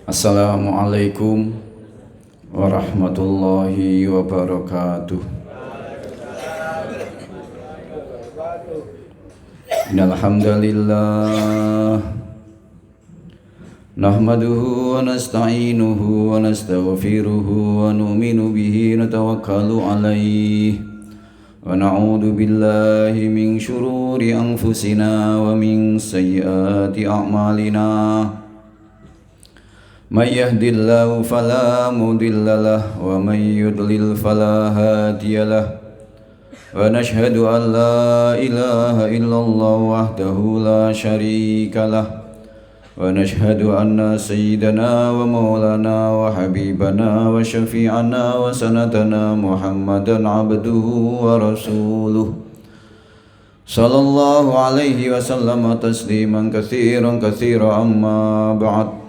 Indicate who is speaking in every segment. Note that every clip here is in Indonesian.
Speaker 1: Assalamualaikum warahmatullahi wabarakatuh. Innal hamdalillah nahmaduhu wa nasta'inuhu wa nastaghfiruhu wa nu'minu bihi natawakkalu alaihi wa na'udzu billahi min syururi anfusina wa min sayyiati a'malina. May yahdihillahu fala mudhillalah wa may yudlil fala hadiyalah. Wa nashhadu an la ilaha illallah wahdahu la syarikalah. Wa nashhadu anna sayyidana wa maulana wa habibana wa syafi'ana wa sanadana Muhammadan abduhu wa rasuluh. Sallallahu alaihi wasallam tasliman katsiran amma ba'd.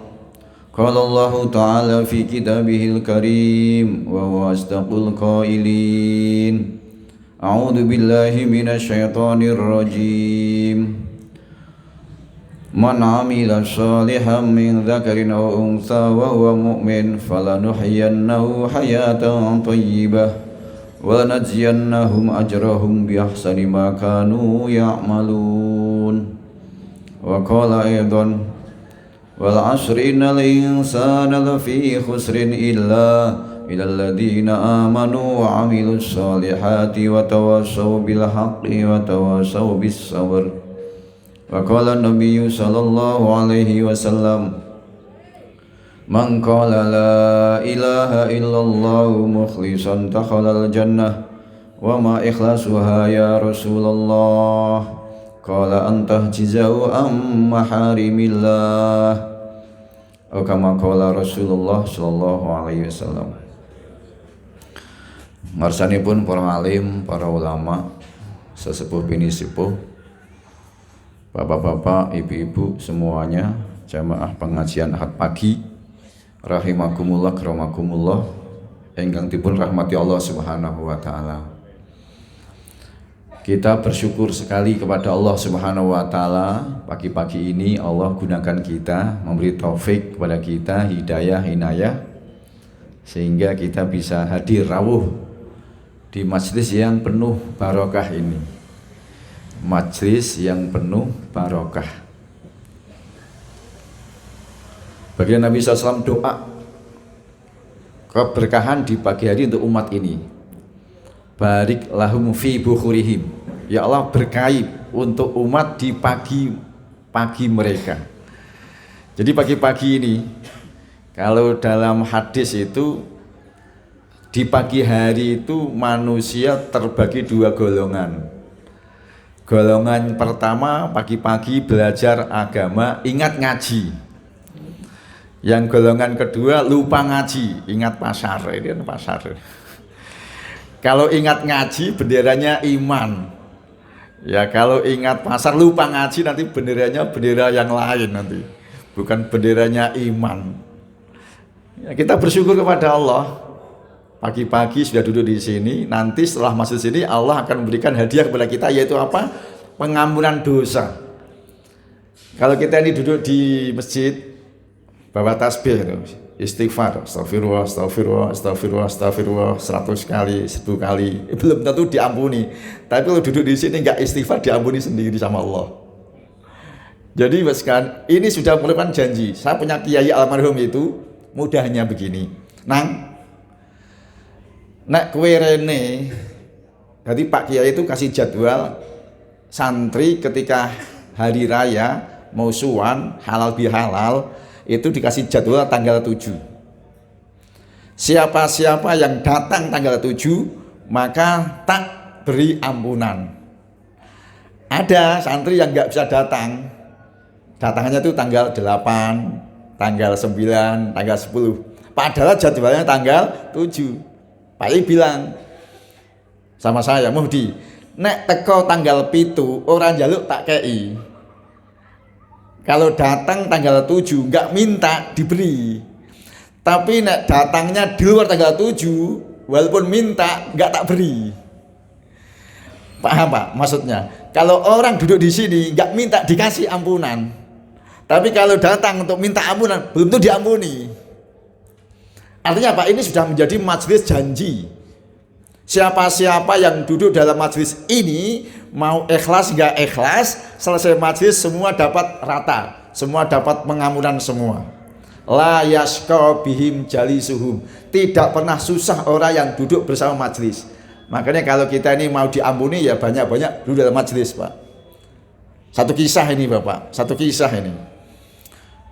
Speaker 1: Qala Allah Ta'ala fi kitabihil karim wa huwa asdaqul qailin. A'udzu billahi minasy syaithanir rajim. Man 'amila shalihan min dzakarin aw untha wa huwa mu'min falanuhyiyannahu hayatan thayyibah wa lanajziyannahum ajrahum bi ahsani ma kanu ya'malun. Wa qala aidan wal 'asri innal insana lafi khusrin illa alladzina amanu wa 'amilus solihati wa tawassaw bil haqqi wa tawassaw bis sabr. Wa qala an-nabiyyu sallallahu alaihi wasallam man qala la ilaha illallah mukhlishan dakhala al-jannah wa ma ikhlasuha ya Rasulullah qala anta jizau am maharimillah. Oh kama qala Rasulullah sallallahu alaihi wasallam. Ngarsanipun para alim, para ulama, sesepuh bini sepuh, bapak-bapak, ibu-ibu semuanya, jamaah pengajian Ahad pagi, rahimakumullah karamakumullah, ingkang dipun rahmati Allah Subhanahu wa taala. Kita bersyukur sekali kepada Allah Subhanahu wa taala. Pagi-pagi ini Allah gunakan kita, memberi taufik kepada kita, hidayah, inayah, sehingga kita bisa hadir rawuh di majlis yang penuh barokah ini. Majlis yang penuh barokah. Baginda Nabi SAW doa keberkahan di pagi hari untuk umat ini. Barik lahum fi bukhurihim. Ya Allah, berkahi untuk umat di pagi mereka. Jadi pagi-pagi ini, kalau dalam hadis itu di pagi hari itu manusia terbagi dua golongan. Golongan pertama pagi-pagi belajar agama, ingat ngaji. Yang golongan kedua lupa ngaji, ingat pasar. Ini kan pasar. Kalau ingat ngaji benderanya iman. Ya kalau ingat pasar lupa ngaji nanti benderanya bendera yang lain nanti. Bukan benderanya iman. Ya, kita bersyukur kepada Allah. Pagi-pagi sudah duduk di sini, nanti setelah masuk sini Allah akan memberikan hadiah kepada kita, yaitu apa? Pengampunan dosa. Kalau kita ini duduk di masjid bawa tasbih itu, istighfar, astagfirullah, astagfirullah, astagfirullah, astagfirullah 100 kali, 1000 kali, belum tentu diampuni. Tapi kalau duduk di sini enggak istighfar, diampuni sendiri sama Allah. Jadi kan ini sudah merupakan janji. Saya punya kiai almarhum itu mudahnya begini. Nang, nek kowe rene, jadi Pak Kiai itu kasih jadwal santri ketika hari raya mau suwan halal bihalal itu dikasih jadwal tanggal 7. Siapa-siapa yang datang tanggal 7 maka tak beri ampunan. Ada santri yang nggak bisa datang, datangnya itu tanggal 8, tanggal 9, tanggal 10, padahal jadwalnya tanggal 7. Pak I bilang sama saya, Muhdi, nek teko tanggal 7 orang jaluk tak kei. Kalau datang tanggal 7 enggak minta diberi. Tapi nek datangnya di luar tanggal 7 walaupun minta enggak tak beri. Paham Pak maksudnya? Kalau orang duduk di sini enggak minta dikasih ampunan. Tapi kalau datang untuk minta ampunan belum tentu diampuni. Artinya apa? Ini sudah menjadi majelis janji. Siapa-siapa yang duduk dalam majelis ini, mau ikhlas nggak ikhlas, selesai majelis semua dapat rata, semua dapat pengampunan semua. La yashqa bihim jalisuhum. Tidak pernah susah orang yang duduk bersama majelis. Makanya kalau kita ini mau diampuni ya banyak-banyak duduk dalam majelis, Pak. Satu kisah ini, Bapak, satu kisah ini.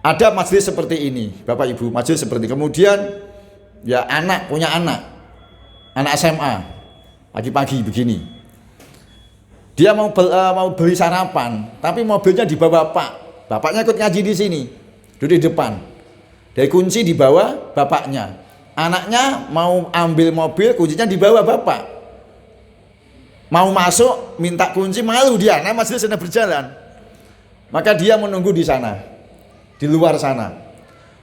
Speaker 1: Ada majelis seperti ini, Bapak Ibu, majelis seperti kemudian ya punya anak SMA, pagi-pagi begini. Dia mau beli sarapan, tapi mobilnya dibawa bapak. Bapaknya ikut ngaji di sini, duduk di depan. Dari kunci dibawa bapaknya. Anaknya mau ambil mobil, kuncinya dibawa bapak. Mau masuk, minta kunci, malu dia. Nah, majelis sedang berjalan. Maka dia menunggu di sana, di luar sana.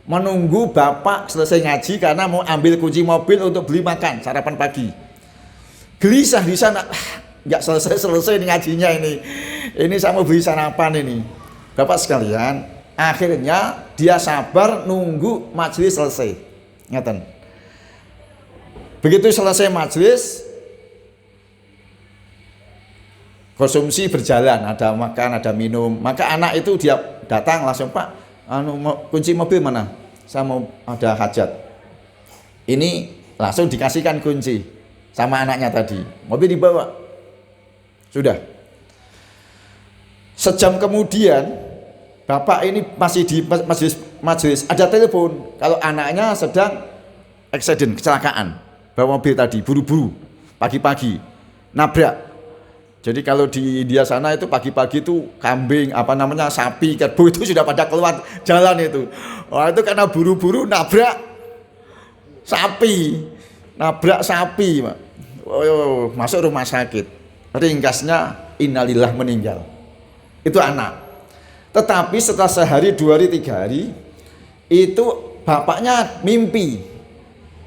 Speaker 1: Menunggu bapak selesai ngaji karena mau ambil kunci mobil untuk beli makan sarapan pagi. Gelisah di sana, nggak selesai nih ngajinya ini. Ini saya mau beli sarapan ini. Bapak sekalian, akhirnya dia sabar nunggu majelis selesai. Ngeten. Begitu selesai majelis, konsumsi berjalan, ada makan, ada minum. Maka anak itu dia datang langsung, Pak, kunci mobil mana? Saya mau ada hajat. Ini langsung dikasihkan kunci sama anaknya tadi. Mobil dibawa. Sudah. Sejam kemudian, bapak ini masih di majelis, ada telepon kalau anaknya sedang accident, kecelakaan. Bawa mobil tadi, buru-buru, pagi-pagi, nabrak. Jadi kalau di India sana itu pagi-pagi itu kambing, sapi, kerbau itu sudah pada keluar jalan itu. Wah, itu karena buru-buru nabrak sapi, Pak. Oh, masuk rumah sakit. Ringkasnya innalillah, meninggal. Itu anak. Tetapi setelah sehari, 2 hari, 3 hari, itu bapaknya mimpi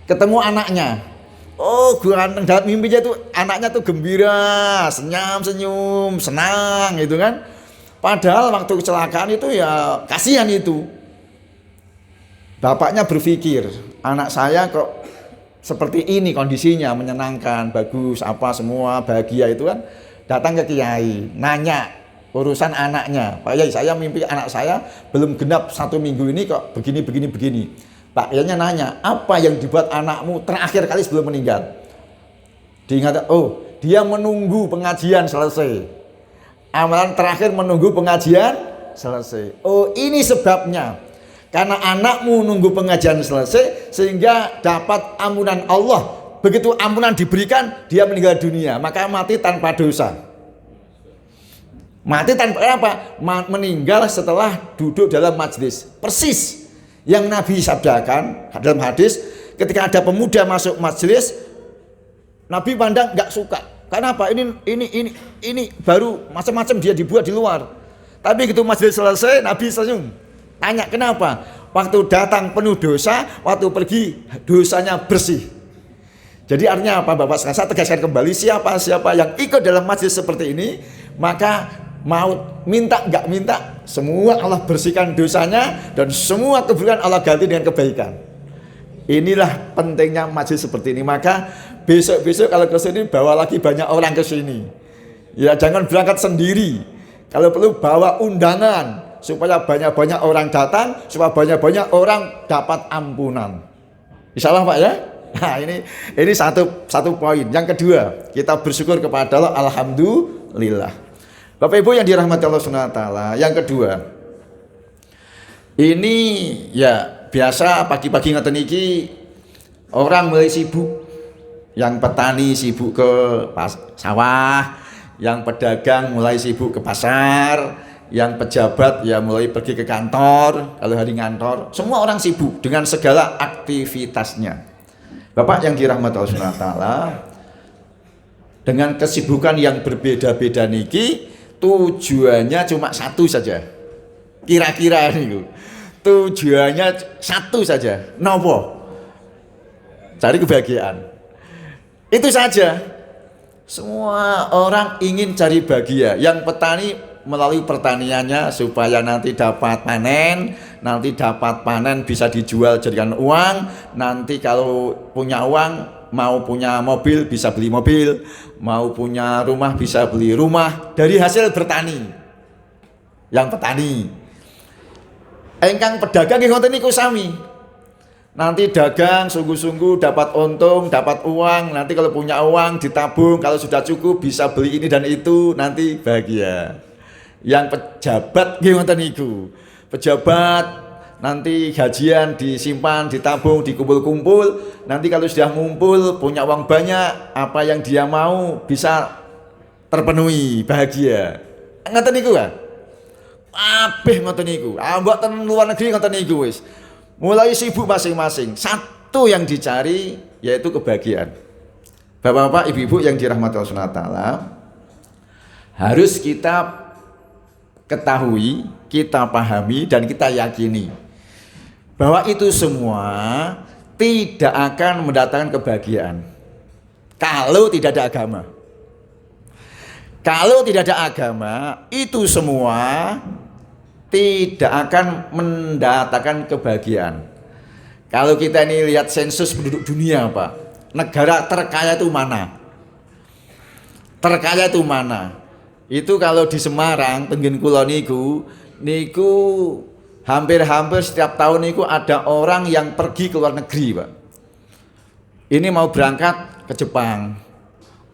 Speaker 1: ketemu anaknya. Oh, ganteng, dalam mimpinya tuh anaknya tuh gembira, senyum, senang gitu kan. Padahal waktu kecelakaan itu ya kasihan itu. Bapaknya berpikir, anak saya kok seperti ini kondisinya, menyenangkan, bagus, apa semua bahagia itu kan. Datang ke kiai, nanya urusan anaknya. Pak Yai, saya mimpi anak saya belum genap 1 minggu ini kok begini. Pak Yainya nanya, apa yang dibuat anakmu terakhir kali sebelum meninggal? Diingat, oh, dia menunggu pengajian selesai. Amalan terakhir menunggu pengajian selesai. Oh, ini sebabnya. Karena anakmu nunggu pengajian selesai sehingga dapat ampunan Allah. Begitu ampunan diberikan, dia meninggal dunia, maka mati tanpa dosa. Mati tanpa apa? Meninggal setelah duduk dalam majelis. Persis yang Nabi sabdakan dalam hadis, ketika ada pemuda masuk majelis, Nabi pandang nggak suka. Kenapa? Ini baru macam-macam dia dibuat di luar. Tapi begitu majelis selesai, Nabi senyum. Tanya kenapa? Waktu datang penuh dosa, waktu pergi dosanya bersih. Jadi artinya apa, Bapak sekalian? Saya tegaskan kembali, siapa yang ikut dalam majelis seperti ini, maka mau minta nggak minta, semua Allah bersihkan dosanya dan semua keburukan Allah ganti dengan kebaikan. Inilah pentingnya majelis seperti ini. Maka besok-besok kalau ke sini bawa lagi banyak orang ke sini. Ya jangan berangkat sendiri. Kalau perlu bawa undangan supaya banyak-banyak orang datang, supaya banyak-banyak orang dapat ampunan. Insyaallah, Pak ya. Nah, ini satu poin. Yang kedua, kita bersyukur kepada Allah, alhamdulillah. Bapak Ibu yang dirahmati Allah Subhanahu wa taala. Yang kedua, ini ya biasa pagi-pagi ngeten iki orang mulai sibuk. Yang petani sibuk ke sawah, yang pedagang mulai sibuk ke pasar, yang pejabat ya mulai pergi ke kantor, kalau hari ngantor. Semua orang sibuk dengan segala aktivitasnya. Bapak yang dirahmati Allah Subhanahu wa taala, dengan kesibukan yang berbeda-beda niki, tujuannya cuma satu saja. Kira-kira ini tujuannya satu saja. Nopo? Cari kebahagiaan. Itu saja. Semua orang ingin cari bahagia. Yang petani melalui pertaniannya supaya nanti dapat panen bisa dijual jadikan uang. Nanti kalau punya uang, mau punya mobil bisa beli mobil, mau punya rumah bisa beli rumah dari hasil bertani. Yang petani. Engkang pedagang nggih ngoten niku sami. Nanti dagang sungguh-sungguh dapat untung, dapat uang. Nanti kalau punya uang ditabung, kalau sudah cukup bisa beli ini dan itu, nanti bahagia. Yang pejabat nggih ngoten niku. Pejabat nanti gajian disimpan, ditabung, dikumpul-kumpul. Nanti kalau sudah ngumpul, punya uang banyak, apa yang dia mau bisa terpenuhi, bahagia. Ngoten niku kan? Kabeh ngoten niku. Mbok ten luar negeri ngoten niku wis. Mulai sibuk masing-masing. Satu yang dicari yaitu kebahagiaan. Bapak-bapak, ibu-ibu yang dirahmati Allah SWT, harus kita ketahui, kita pahami dan kita yakini bahwa itu semua tidak akan mendatangkan kebahagiaan kalau tidak ada agama. Kalau tidak ada agama, itu semua tidak akan mendatangkan kebahagiaan. Kalau kita ini lihat sensus penduduk dunia, Pak, negara terkaya itu mana? Terkaya itu mana? Itu kalau di Semarang, Tenggen Kulon niku hampir setiap tahun niku ada orang yang pergi ke luar negeri, Pak. Ini mau berangkat ke Jepang.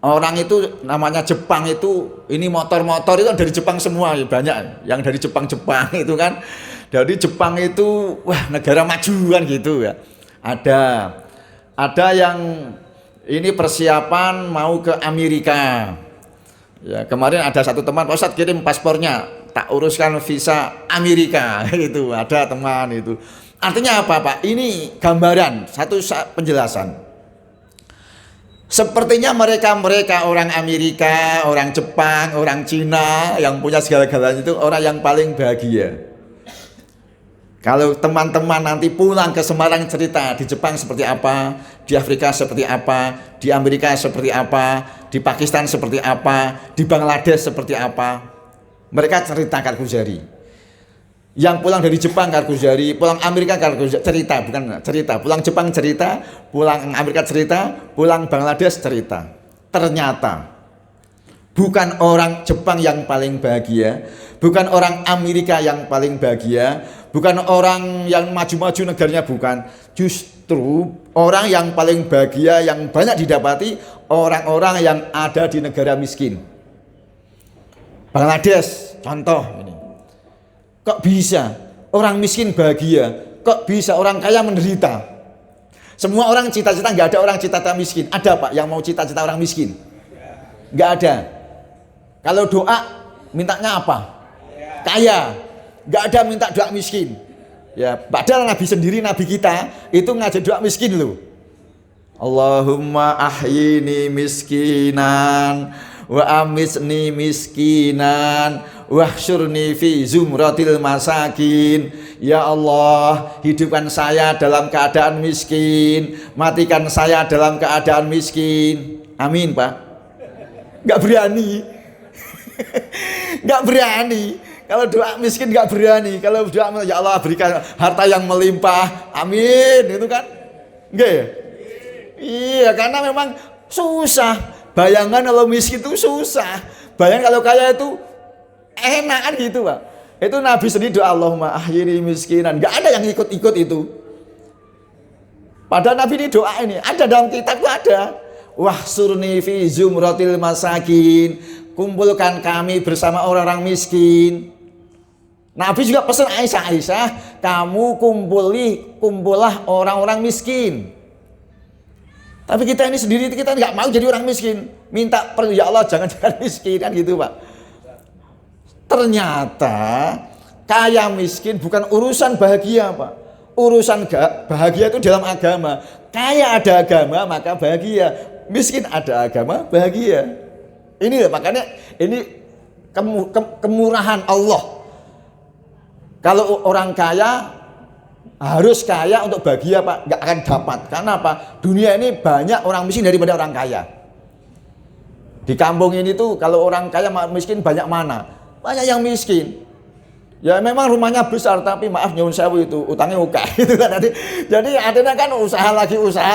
Speaker 1: Orang itu namanya Jepang itu, ini motor-motor itu kan dari Jepang semua, ya, banyak yang dari Jepang itu kan. Dari Jepang itu wah negara maju kan gitu ya. Ada yang ini persiapan mau ke Amerika. Ya, kemarin ada satu teman, Pak Ustadz kirim paspornya, tak uruskan visa Amerika gitu. Ada teman itu. Artinya apa, Pak? Ini gambaran, satu penjelasan. Sepertinya mereka orang Amerika, orang Jepang, orang Cina yang punya segala-galanya itu orang yang paling bahagia. Kalau teman-teman nanti pulang ke Semarang cerita di Jepang seperti apa, di Afrika seperti apa, di Amerika seperti apa, di Pakistan seperti apa, di Bangladesh seperti apa, mereka ceritakan Kuzari. Yang pulang dari Jepang Karguzari, pulang Amerika Karguzari, cerita, pulang Jepang cerita, pulang Amerika cerita, pulang Bangladesh cerita. Ternyata bukan orang Jepang yang paling bahagia, bukan orang Amerika yang paling bahagia, bukan orang yang maju-maju negaranya, bukan. Justru orang yang paling bahagia yang banyak didapati orang-orang yang ada di negara miskin. Bangladesh contoh ini. Kok bisa orang miskin bahagia? Kok bisa orang kaya menderita? Semua orang cita-cita, nggak ada orang cita-cita miskin. Ada, Pak, yang mau cita-cita orang miskin? Nggak ada. Kalau doa mintanya apa? Kaya. Nggak ada minta doa miskin. Ya, padahal Nabi sendiri, Nabi kita itu ngajak doa miskin loh. Allahumma ahyini miskinan wa amisni miskinan wahsyurni fi zumratil masakin. Ya Allah, hidupkan saya dalam keadaan miskin, matikan saya dalam keadaan miskin. Amin, Pak. Nggak berani. Nggak berani. Kalau doa miskin nggak berani. Kalau doa ya Allah berikan harta yang melimpah. Amin. Itu kan enggak ya? Iya, karena memang susah. Bayangan kalau miskin itu susah. Bayangan kalau kaya itu enak kan gitu, Pak. Itu Nabi sendiri doa Allahumma ahyini miskinan. Gak ada yang ikut-ikut itu. Padahal Nabi ini doa ini ada dalam kitab itu ada. Wahsurni fi zumratil masakin. Kumpulkan kami bersama orang-orang miskin. Nabi juga pesan Aisyah, kamu kumpulah orang-orang miskin. Tapi kita ini sendiri kita nggak mau jadi orang miskin. Minta ya Allah jangan miskin kan gitu, Pak. Ternyata kaya miskin bukan urusan bahagia, Pak. Urusan bahagia itu dalam agama. Kaya ada agama maka bahagia. Miskin ada agama bahagia. Ini makanya ini kemurahan Allah. Kalau orang kaya harus kaya untuk bahagia, Pak, nggak akan dapat. Karena apa? Dunia ini banyak orang miskin daripada orang kaya. Di kampung ini tuh kalau orang kaya miskin banyak mana? banyak yang miskin. Ya memang rumahnya besar tapi maaf nyuwun sewu itu utangnya akeh gitu kan. Jadi artinya kan usaha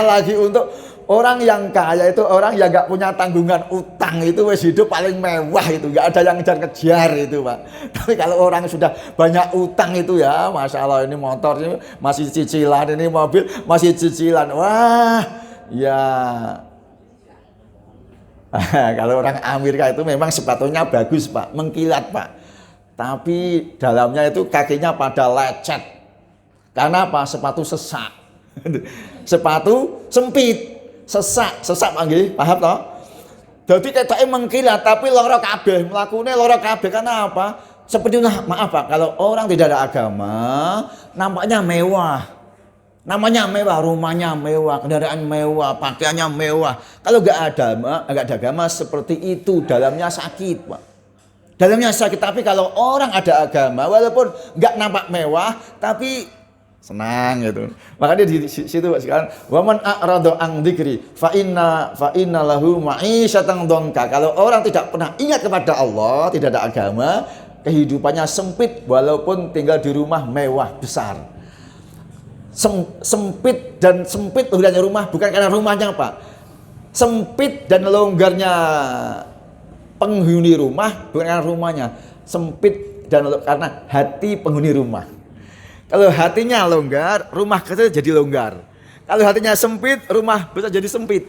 Speaker 1: lagi untuk orang yang kaya itu orang yang nggak punya tanggungan utang itu wes hidup paling mewah itu, nggak ada yang ngejar-ngejar itu Pak. Tapi kalau orang sudah banyak utang itu ya, masya Allah ini motor ini masih cicilan, ini mobil masih cicilan, wah ya. Kalau orang Amerika itu memang sepatunya bagus Pak, mengkilat Pak. Tapi dalamnya itu kakinya pada lecet. Karena apa? Sepatu sesak. Sepatu sempit, sesak panggil, paham toh? Jadi ketoknya mengkilat tapi lara kabeh, mlakune lara kabeh karena apa? Seperti maaf Pak, kalau orang tidak ada agama, nampaknya mewah. Namanya mewah, rumahnya mewah, kendaraan mewah, pakaiannya mewah. Kalau enggak ada agama seperti itu, dalamnya sakit, Pak. Dalamnya sakit, tapi kalau orang ada agama, walaupun nggak nampak mewah, tapi senang gitu. Makanya di situ sekarang, waman a'radu an dzikri fa inna lahu ma'isyatan dhanka. Kalau orang tidak pernah ingat kepada Allah, tidak ada agama, kehidupannya sempit walaupun tinggal di rumah mewah besar. Sempit longgarnya rumah bukan karena rumahnya Pak. Sempit dan longgarnya penghuni rumah bukan karena rumahnya, sempit dan karena hati penghuni rumah. Kalau hatinya longgar, rumah kecil jadi longgar. Kalau hatinya sempit, rumah besar jadi sempit.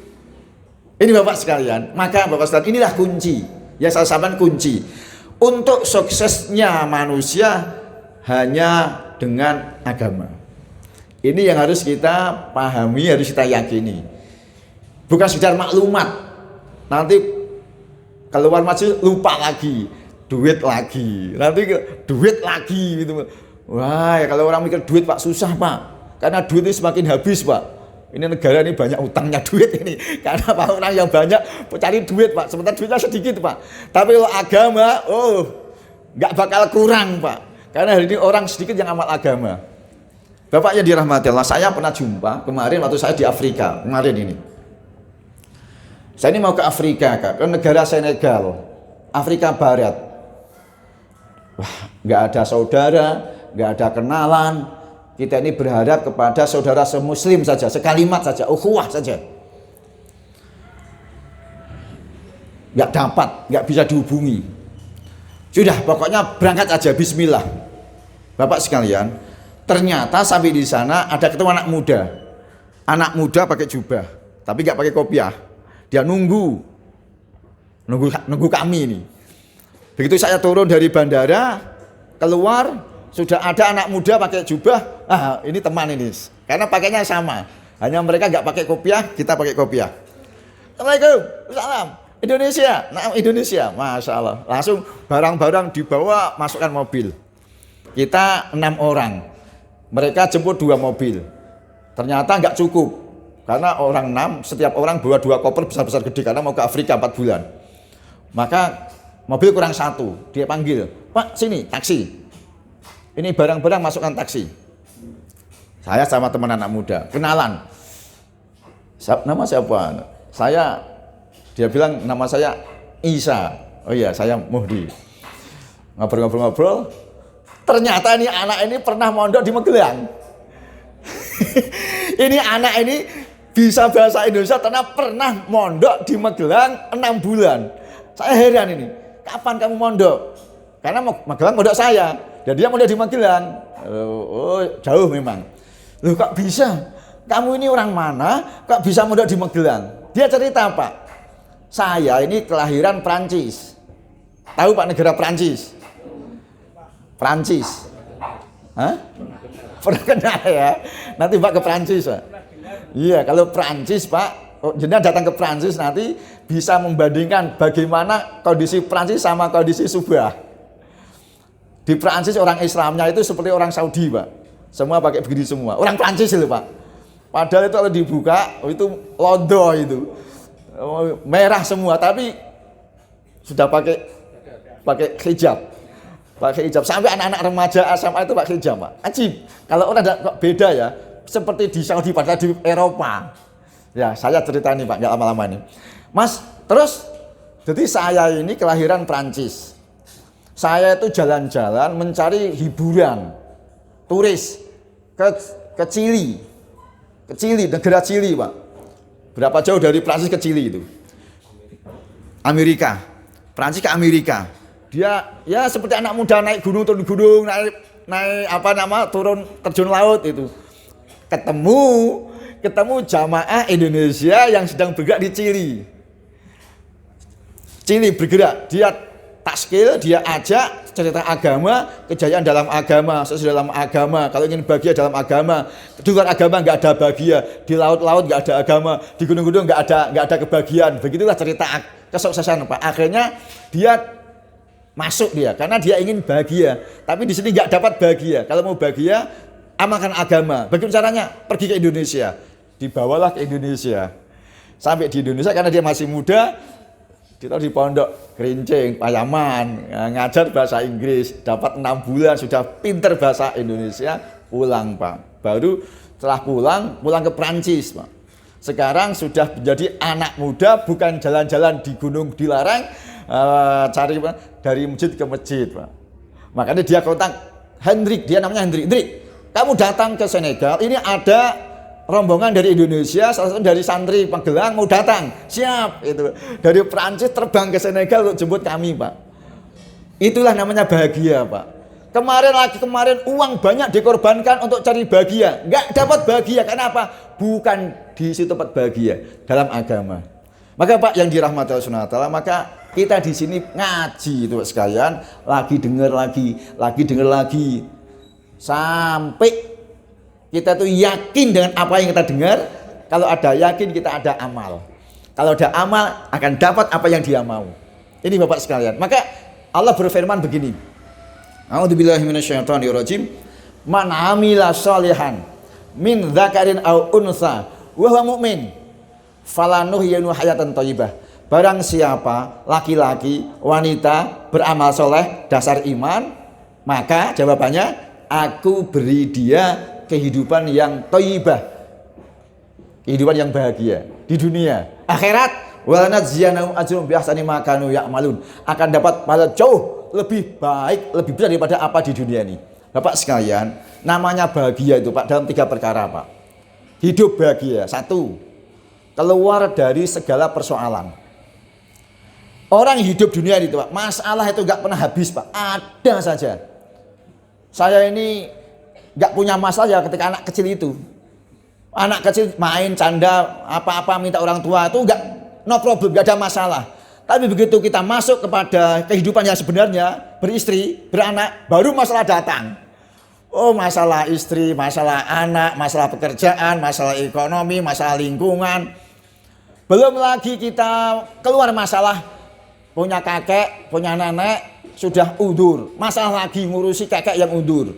Speaker 1: Ini Bapak sekalian, maka Bapak sekalian inilah kunci. Ya saya sampaikan kunci untuk suksesnya manusia hanya dengan agama. Ini yang harus kita pahami, harus kita yakini. Bukan sekedar maklumat. Nanti keluar masjid lupa lagi, duit lagi, nanti duit lagi gitu. Wah, ya kalau orang mikir duit Pak susah Pak, karena duit ini semakin habis Pak. Ini negara ini banyak utangnya duit ini, karena Pak orang yang banyak cari duit Pak, sementara duitnya sedikit Pak. Tapi kalau agama, nggak bakal kurang Pak, karena hari ini orang sedikit yang amal agama. Bapak yang dirahmati Allah, saya pernah jumpa kemarin waktu saya di Afrika kemarin ini. Saya ini mau ke Afrika, Kak, ke negara Senegal, Afrika Barat. Wah, nggak ada saudara, nggak ada kenalan. Kita ini berharap kepada saudara semuslim saja, sekalimat saja, ukhuwah saja. Nggak dapat, nggak bisa dihubungi. Sudah, pokoknya berangkat aja, bismillah. Bapak sekalian, ternyata sampai di sana ada ketemu anak muda. Anak muda pakai jubah, tapi nggak pakai kopiah. Dia nunggu kami ini. Begitu saya turun dari bandara, keluar, sudah ada anak muda pakai jubah. Ini teman ini, karena pakainya sama. Hanya mereka nggak pakai kopiah, kita pakai kopiah. Assalamualaikum, salam. Indonesia, nah Indonesia, masya Allah. Langsung barang-barang dibawa, masukkan mobil. Kita 6 orang, mereka jemput 2 mobil. Ternyata nggak cukup. Karena orang 6, setiap orang bawa 2 koper besar-besar gede karena mau ke Afrika 4 bulan. Maka mobil kurang 1, dia panggil, Pak sini taksi. Ini barang-barang masukkan taksi. Saya sama teman anak muda, kenalan. Nama siapa? Dia bilang nama saya Isa. Oh iya saya Muhdi. Ngobrol-ngobrol. Ternyata ini anak ini pernah mondok di Magelang. Ini anak ini bisa bahasa Indonesia karena pernah mondok di Magelang 6 bulan. Saya heran ini, kapan kamu mondok? Karena Magelang mondok saya, dan dia mondok di Magelang. Jauh memang. Loh kok bisa? Kamu ini orang mana? Kok bisa mondok di Magelang? Dia cerita Pak, saya ini kelahiran Prancis. Tahu Pak negara Prancis? Prancis. Hah? Pernah kenal ya? Nanti Pak ke Prancis Pak. Iya, kalau Prancis Pak, jenengan datang ke Prancis nanti bisa membandingkan bagaimana kondisi Prancis sama kondisi Subah. Di Prancis orang Islamnya itu seperti orang Saudi Pak, semua pakai begini semua. Orang Prancis itu Pak, padahal itu kalau dibuka itu londo itu merah semua, tapi sudah pakai hijab, sampai anak-anak remaja SMA itu pakai hijab Pak. Ajib, kalau orang kok beda ya. Seperti di Saudi padahal di Eropa. Ya, saya cerita nih Pak, nggak lama-lama ini. Mas, terus jadi saya ini kelahiran Prancis. Saya itu jalan-jalan mencari hiburan, turis ke Chili, negara Chili, Pak. Berapa jauh dari Prancis ke Chili itu? Amerika, Prancis ke Amerika. Dia ya seperti anak muda naik gunung, turun gunung, naik turun terjun laut itu. Ketemu jamaah Indonesia yang sedang bergerak di Chili. Chili bergerak, dia taskil, dia ajak cerita agama, kejayaan dalam agama, sukses dalam agama. Kalau ingin bahagia dalam agama, di luar agama nggak ada bahagia, di laut-laut nggak ada agama, di gunung-gunung nggak ada kebahagiaan. Begitulah cerita kesuksesan, Pak. Akhirnya dia masuk karena dia ingin bahagia, tapi di sini nggak dapat bahagia. Kalau mau bahagia, amalkan agama. Bagaimana caranya? Pergi ke Indonesia, dibawalah ke Indonesia. Sampai di Indonesia karena dia masih muda. Kita di Pondok Gerincing, Payaman, ngajar bahasa Inggris, dapat 6 bulan sudah pinter bahasa Indonesia, pulang, Pak. Baru setelah pulang ke Prancis, Pak. Sekarang sudah menjadi anak muda, bukan jalan-jalan di gunung di lereng, cari dari masjid ke masjid, Pak. Makanya dia kontak Hendrik, dia namanya Hendrik, kamu datang ke Senegal, ini ada rombongan dari Indonesia, salah satu dari santri Magelang mau datang, siap itu dari Prancis terbang ke Senegal untuk jemput kami, Pak. Itulah namanya bahagia, Pak. Kemarin uang banyak dikorbankan untuk cari bahagia, nggak dapat bahagia. Karena apa? Bukan di situ tempat bahagia dalam agama. Maka Pak yang dirahmati Allah Subhanahu wa taala, maka kita di sini ngaji itu sekalian, lagi dengar lagi sampai kita tuh yakin dengan apa yang kita dengar. Kalau ada yakin, kita ada amal. Kalau ada amal, akan dapat apa yang dia mau. Ini Bapak sekalian. Maka Allah berfirman begini. A'udzubillahi minasyaitonirrajim. Man 'amila sholihan min dzakarin aw unsa wa huwa mu'min falanuhyinu hayatan thayyibah. Barang siapa laki-laki, wanita beramal soleh dasar iman, maka jawabannya aku beri dia kehidupan yang thayyibah, kehidupan yang bahagia di dunia. Akhirat walanadziyannahum ajrum bi ahsani ma kanu ya'malun, akan dapat pahala jauh lebih baik, lebih besar daripada apa di dunia ini. Bapak sekalian, namanya bahagia itu, Pak, dalam 3 perkara, Pak. Hidup bahagia, 1, keluar dari segala persoalan. Orang hidup dunia itu, Pak, masalah itu gak pernah habis, Pak. Ada saja. Saya ini gak punya masalah ya ketika anak kecil itu. Anak kecil main, canda, apa-apa minta orang tua itu gak, no problem, gak ada masalah. Tapi begitu kita masuk kepada kehidupan yang sebenarnya, beristri, beranak, baru masalah datang. Oh, masalah istri, masalah anak, masalah pekerjaan, masalah ekonomi, masalah lingkungan. Belum lagi kita keluar masalah, punya kakek, punya nenek, sudah undur. Masalah lagi ngurusi kakek yang undur.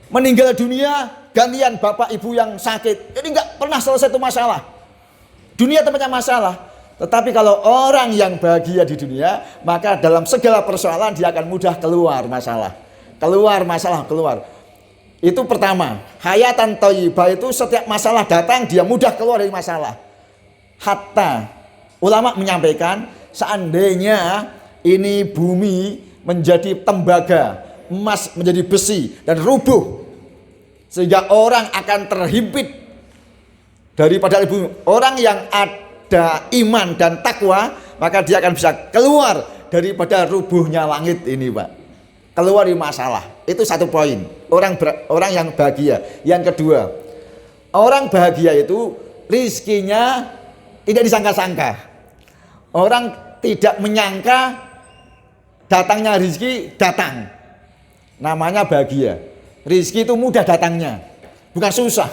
Speaker 1: Meninggal dunia, gantian bapak ibu yang sakit. Jadi nggak pernah selesai itu masalah. Dunia tempatnya masalah. Tetapi kalau orang yang bahagia di dunia, maka dalam segala persoalan dia akan mudah keluar masalah. Keluar. Itu pertama. Hayatan thayyibah itu setiap masalah datang dia mudah keluar dari masalah. Hatta ulama menyampaikan, seandainya ini bumi menjadi tembaga, emas menjadi besi dan rubuh, sehingga orang akan terhimpit daripada bumi. Orang yang ada iman dan takwa, maka dia akan bisa keluar daripada rubuhnya langit ini, Pak. Keluar dari masalah. Itu 1 poin. Orang yang bahagia. Yang kedua, orang bahagia itu rizkinya tidak disangka-sangka. Orang tidak menyangka datangnya rizki datang. Namanya bahagia. Rizki itu mudah datangnya, bukan susah.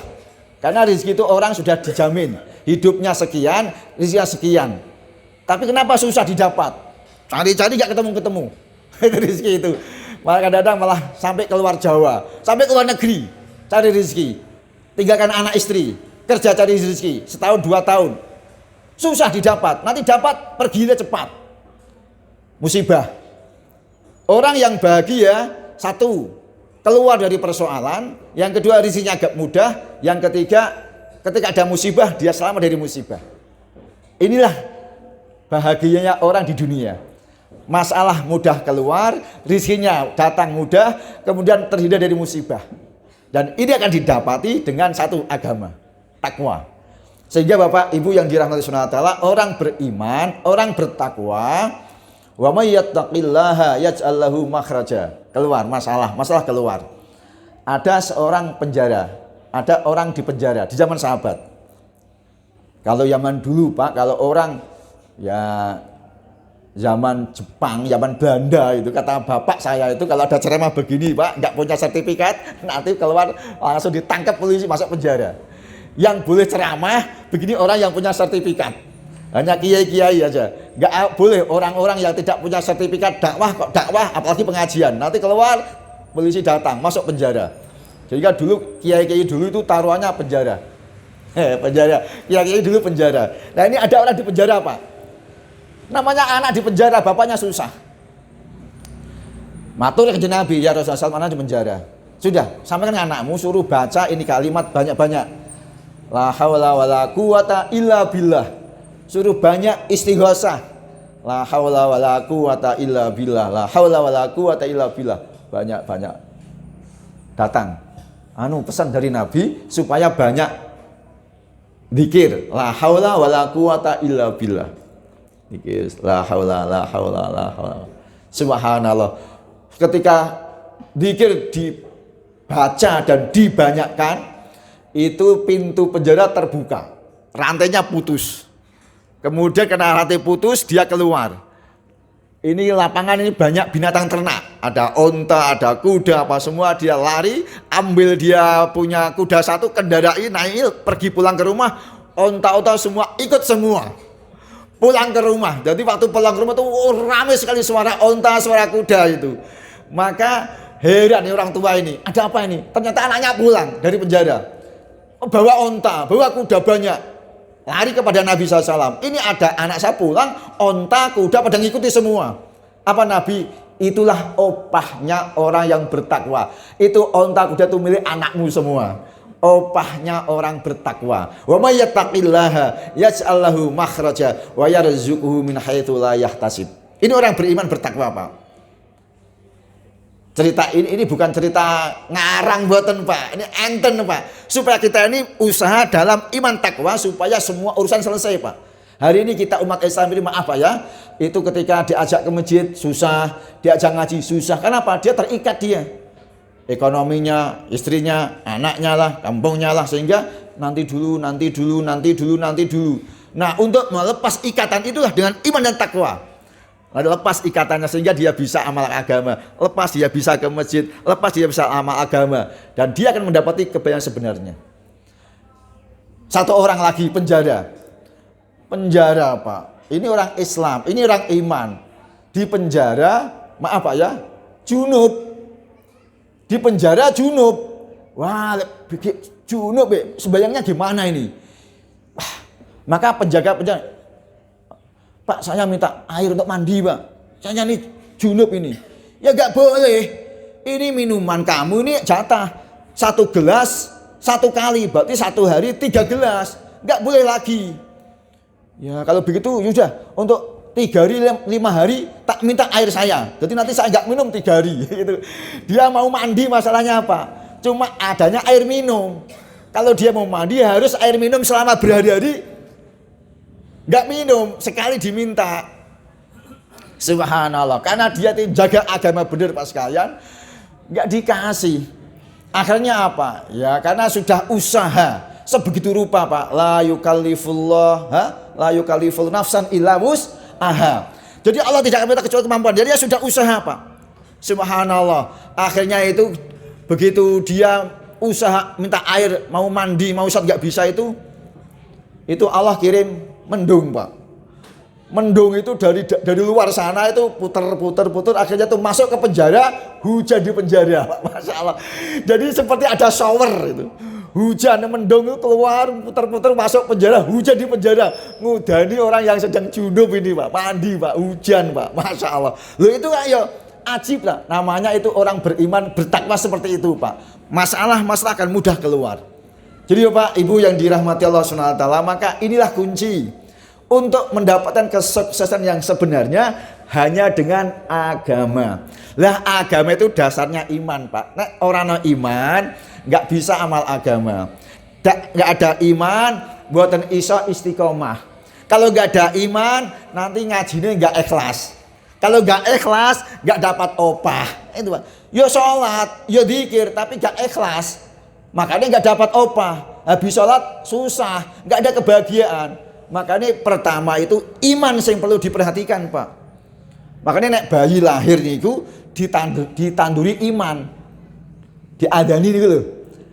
Speaker 1: Karena rizki itu orang sudah dijamin. Hidupnya sekian, rizkinya sekian. Tapi kenapa susah didapat? Cari-cari gak ketemu-ketemu. Itu rizki itu. Malah kadang-kadang malah sampai keluar Jawa, sampai keluar negeri cari rizki. Tinggalkan anak istri, kerja cari rizki, setahun 2 tahun. Susah didapat, nanti dapat perginya cepat. Musibah. Orang yang bahagia, 1, keluar dari persoalan. Yang kedua, rizkinya agak mudah. Yang ketiga, ketika ada musibah, dia selamat dari musibah. Inilah bahagianya orang di dunia. masalah mudah keluar, rizkinya datang mudah, kemudian terhindar dari musibah. Dan ini akan didapati dengan satu agama, takwa. Sehingga Bapak Ibu yang dirahmati Subhanahu wa taala, orang beriman, orang bertakwa, wa may yattaqillaha yaj'al lahu makhraja. Keluar masalah keluar. Ada seorang penjara, ada orang di penjara di zaman sahabat. Kalau zaman dulu Pak, kalau orang ya zaman Jepang, zaman Belanda itu, kata bapak saya itu kalau ada ceramah begini Pak, nggak punya sertifikat, nanti keluar langsung ditangkap polisi, masuk penjara. Yang boleh ceramah begini orang yang punya sertifikat, hanya kiai-kiai aja. Nggak boleh orang-orang yang tidak punya sertifikat dakwah, kok dakwah apalagi pengajian, nanti keluar polisi datang, masuk penjara. Jadi kan dulu kiai-kiai dulu itu taruhannya penjara. Penjara, kiai-kiai dulu penjara. Nah ini ada orang di penjara Pak, namanya anak di penjara, bapaknya susah. Matur ke Nabi, ya Rasulullah, anak di penjara. Sudah, sampaikan anakmu, suruh baca ini kalimat banyak-banyak. La haula wala quwata illa billah. Suruh banyak istighosah. La haula wala quwata illa billah. La haula wala quwata illa billah. Banyak-banyak. Datang. Pesan dari Nabi supaya banyak zikir. La haula wala quwata illa billah. La haula la haula la haula. Subhanallah. Ketika zikir dibaca dan dibanyakkan, itu pintu penjara terbuka, rantainya putus. Kemudian karena rantai putus, dia keluar. Ini lapangan ini banyak binatang ternak, ada onta, ada kuda, apa semua. Dia lari, ambil dia punya kuda satu, kendarai, naik, pergi pulang ke rumah. Onta-onta semua ikut semua. Pulang ke rumah. Jadi waktu pulang ke rumah tuh ramai sekali suara onta, suara kuda itu. Maka heran nih orang tua ini. Ada apa ini? Ternyata anaknya pulang dari penjara. Bawa onta, bawa kuda banyak. Lari kepada Nabi SAW. Ini ada anak saya pulang, onta, kuda pada ngikuti semua. Apa Nabi? Itulah opahnya orang yang bertakwa. Itu onta, kuda itu milik anakmu semua. Opahnya orang bertakwa. Wa may yattaqillaha yaj'al lahu makhraja wa yarzuquhu min haitsu la yahtasib. Ini orang beriman bertakwa, Pak. Cerita ini bukan cerita ngarang mboten, Pak. Ini enten, Pak. Supaya kita ini usaha dalam iman takwa supaya semua urusan selesai, Pak. Hari ini kita umat Islam ini maaf Pak ya, itu ketika diajak ke masjid susah, diajak ngaji susah. Kenapa? Dia terikat dia. Ekonominya, istrinya, anaknya lah, kampungnya lah, sehingga nanti dulu. Nah, untuk melepas ikatan itulah dengan iman dan takwa. Lalu lepas ikatannya sehingga dia bisa amal agama, lepas dia bisa ke masjid, lepas dia bisa amal agama, dan dia akan mendapati kebahagiaan sebenarnya. Satu orang lagi penjara Pak. Ini orang Islam, ini orang iman. Di penjara, maaf Pak ya, junub. Di penjara junub. Wah, junub, sembayangnya gimana ini? Wah, maka penjaga, Pak, saya minta air untuk mandi, Pak. Saya ini junub ini. Ya gak boleh. Ini minuman kamu ini jatah 1 gelas 1 kali, berarti 1 hari 3 gelas. Gak boleh lagi. Ya kalau begitu yaudah, untuk 3 hari 5 hari tak minta air saya. Jadi nanti saya gak minum 3 hari. Gitu. Dia mau mandi masalahnya apa? Cuma adanya air minum. Kalau dia mau mandi harus air minum selama berhari-hari. Gak minum, sekali diminta. Subhanallah, karena dia jaga agama benar Pak sekalian, gak dikasih. Akhirnya apa? Ya karena sudah usaha sebegitu rupa Pak. La yukallifullahu nafsan illa wus'aha. Jadi Allah tidak akan minta kecuali kemampuan. Jadi dia sudah usaha Pak. Subhanallah. Akhirnya itu begitu dia usaha minta air, mau mandi, mau sholat gak bisa itu Allah kirim mendung Pak. Mendung itu dari luar sana itu puter akhirnya tuh masuk ke penjara, hujan di penjara Pak. Masya Allah. Jadi seperti ada shower itu. Hujan, mendung itu keluar, puter masuk penjara, hujan di penjara. Ngudani orang yang sedang junub ini Pak, mandi Pak, hujan Pak. Masya Allah. Loh itu ayo ajib lah. Namanya itu orang beriman, bertakwa seperti itu Pak. Masalah akan mudah keluar. Jadi Bapak Ibu yang dirahmati Allah SWT, maka inilah kunci untuk mendapatkan kesuksesan yang sebenarnya hanya dengan agama. Lah agama itu dasarnya iman, Pak. Nek orang no iman nggak bisa amal agama. Nggak ada iman, buatan iso istiqomah. Kalau nggak ada iman, nanti ngajinya nggak ikhlas. Kalau nggak ikhlas, nggak dapat opah. Itu Pak. Yo sholat, yo zikir, tapi nggak ikhlas. Makanya nggak dapat opah. Habis sholat susah, nggak ada kebahagiaan. Makanya pertama itu iman yang perlu diperhatikan, Pak. Makanya nek bayi lahir niku ditanduri iman, diadani niku lho.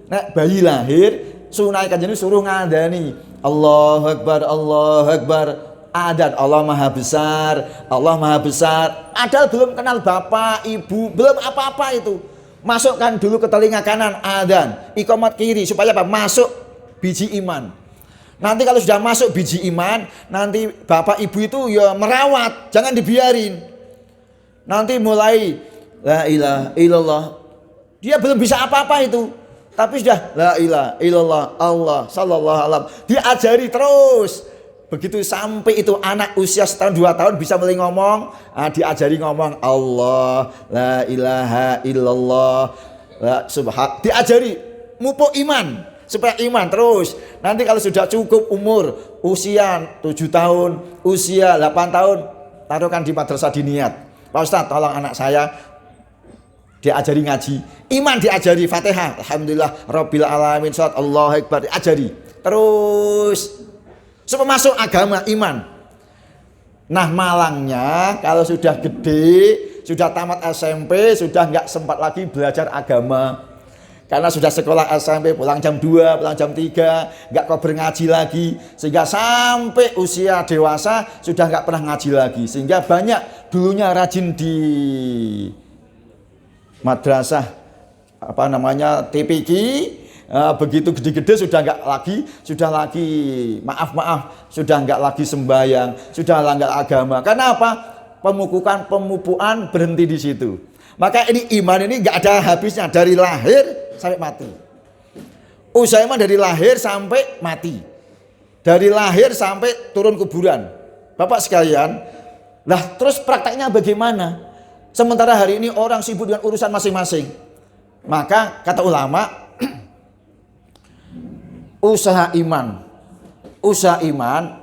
Speaker 1: Nek bayi lahir sunah kanjeng suruh ngadani Allahu Akbar, Allahu Akbar, adan Allah Maha Besar, Allah Maha Besar. Padahal belum kenal bapak, ibu, belum apa-apa itu. Masukkan dulu ke telinga kanan adan, iqamat kiri supaya apa? Masuk biji iman. Nanti kalau sudah masuk biji iman, nanti bapak ibu itu ya merawat, jangan dibiarin. Nanti mulai la ilaha illallah, dia belum bisa apa-apa itu, tapi sudah la ilaha illallah Allah sallallahu alaihi wasallam diajari terus. Begitu sampai itu anak usia setahun 2 tahun bisa mulai ngomong, diajari ngomong Allah la ilaha illallah la subhan, diajari mupuk iman supaya iman terus. Nanti kalau sudah cukup umur usia 7 tahun, usia 8 tahun, taruhkan di madrasah diniyat. Pak Ustadz tolong anak saya diajari ngaji, iman diajari Fatihah, alhamdulillah rabbil alamin, salat Allahu Akbar, diajari terus supaya masuk agama iman. Nah malangnya kalau sudah gede, sudah tamat SMP, sudah nggak sempat lagi belajar agama. Karena sudah sekolah SMP pulang jam 2, pulang jam 3, nggak kok ngaji lagi. Sehingga sampai usia dewasa sudah nggak pernah ngaji lagi. Sehingga banyak dulunya rajin di madrasah TPQ, begitu gede-gede sudah nggak lagi, sudah nggak lagi sembahyang, sudah nggak agama. Karena apa? Pemupuan berhenti di situ. Maka ini iman ini nggak ada habisnya dari lahir sampai mati. Usaha iman dari lahir sampai mati, dari lahir sampai turun kuburan. Bapak sekalian, lah terus prakteknya bagaimana? Sementara hari ini orang sibuk dengan urusan masing-masing. Maka kata ulama, usaha iman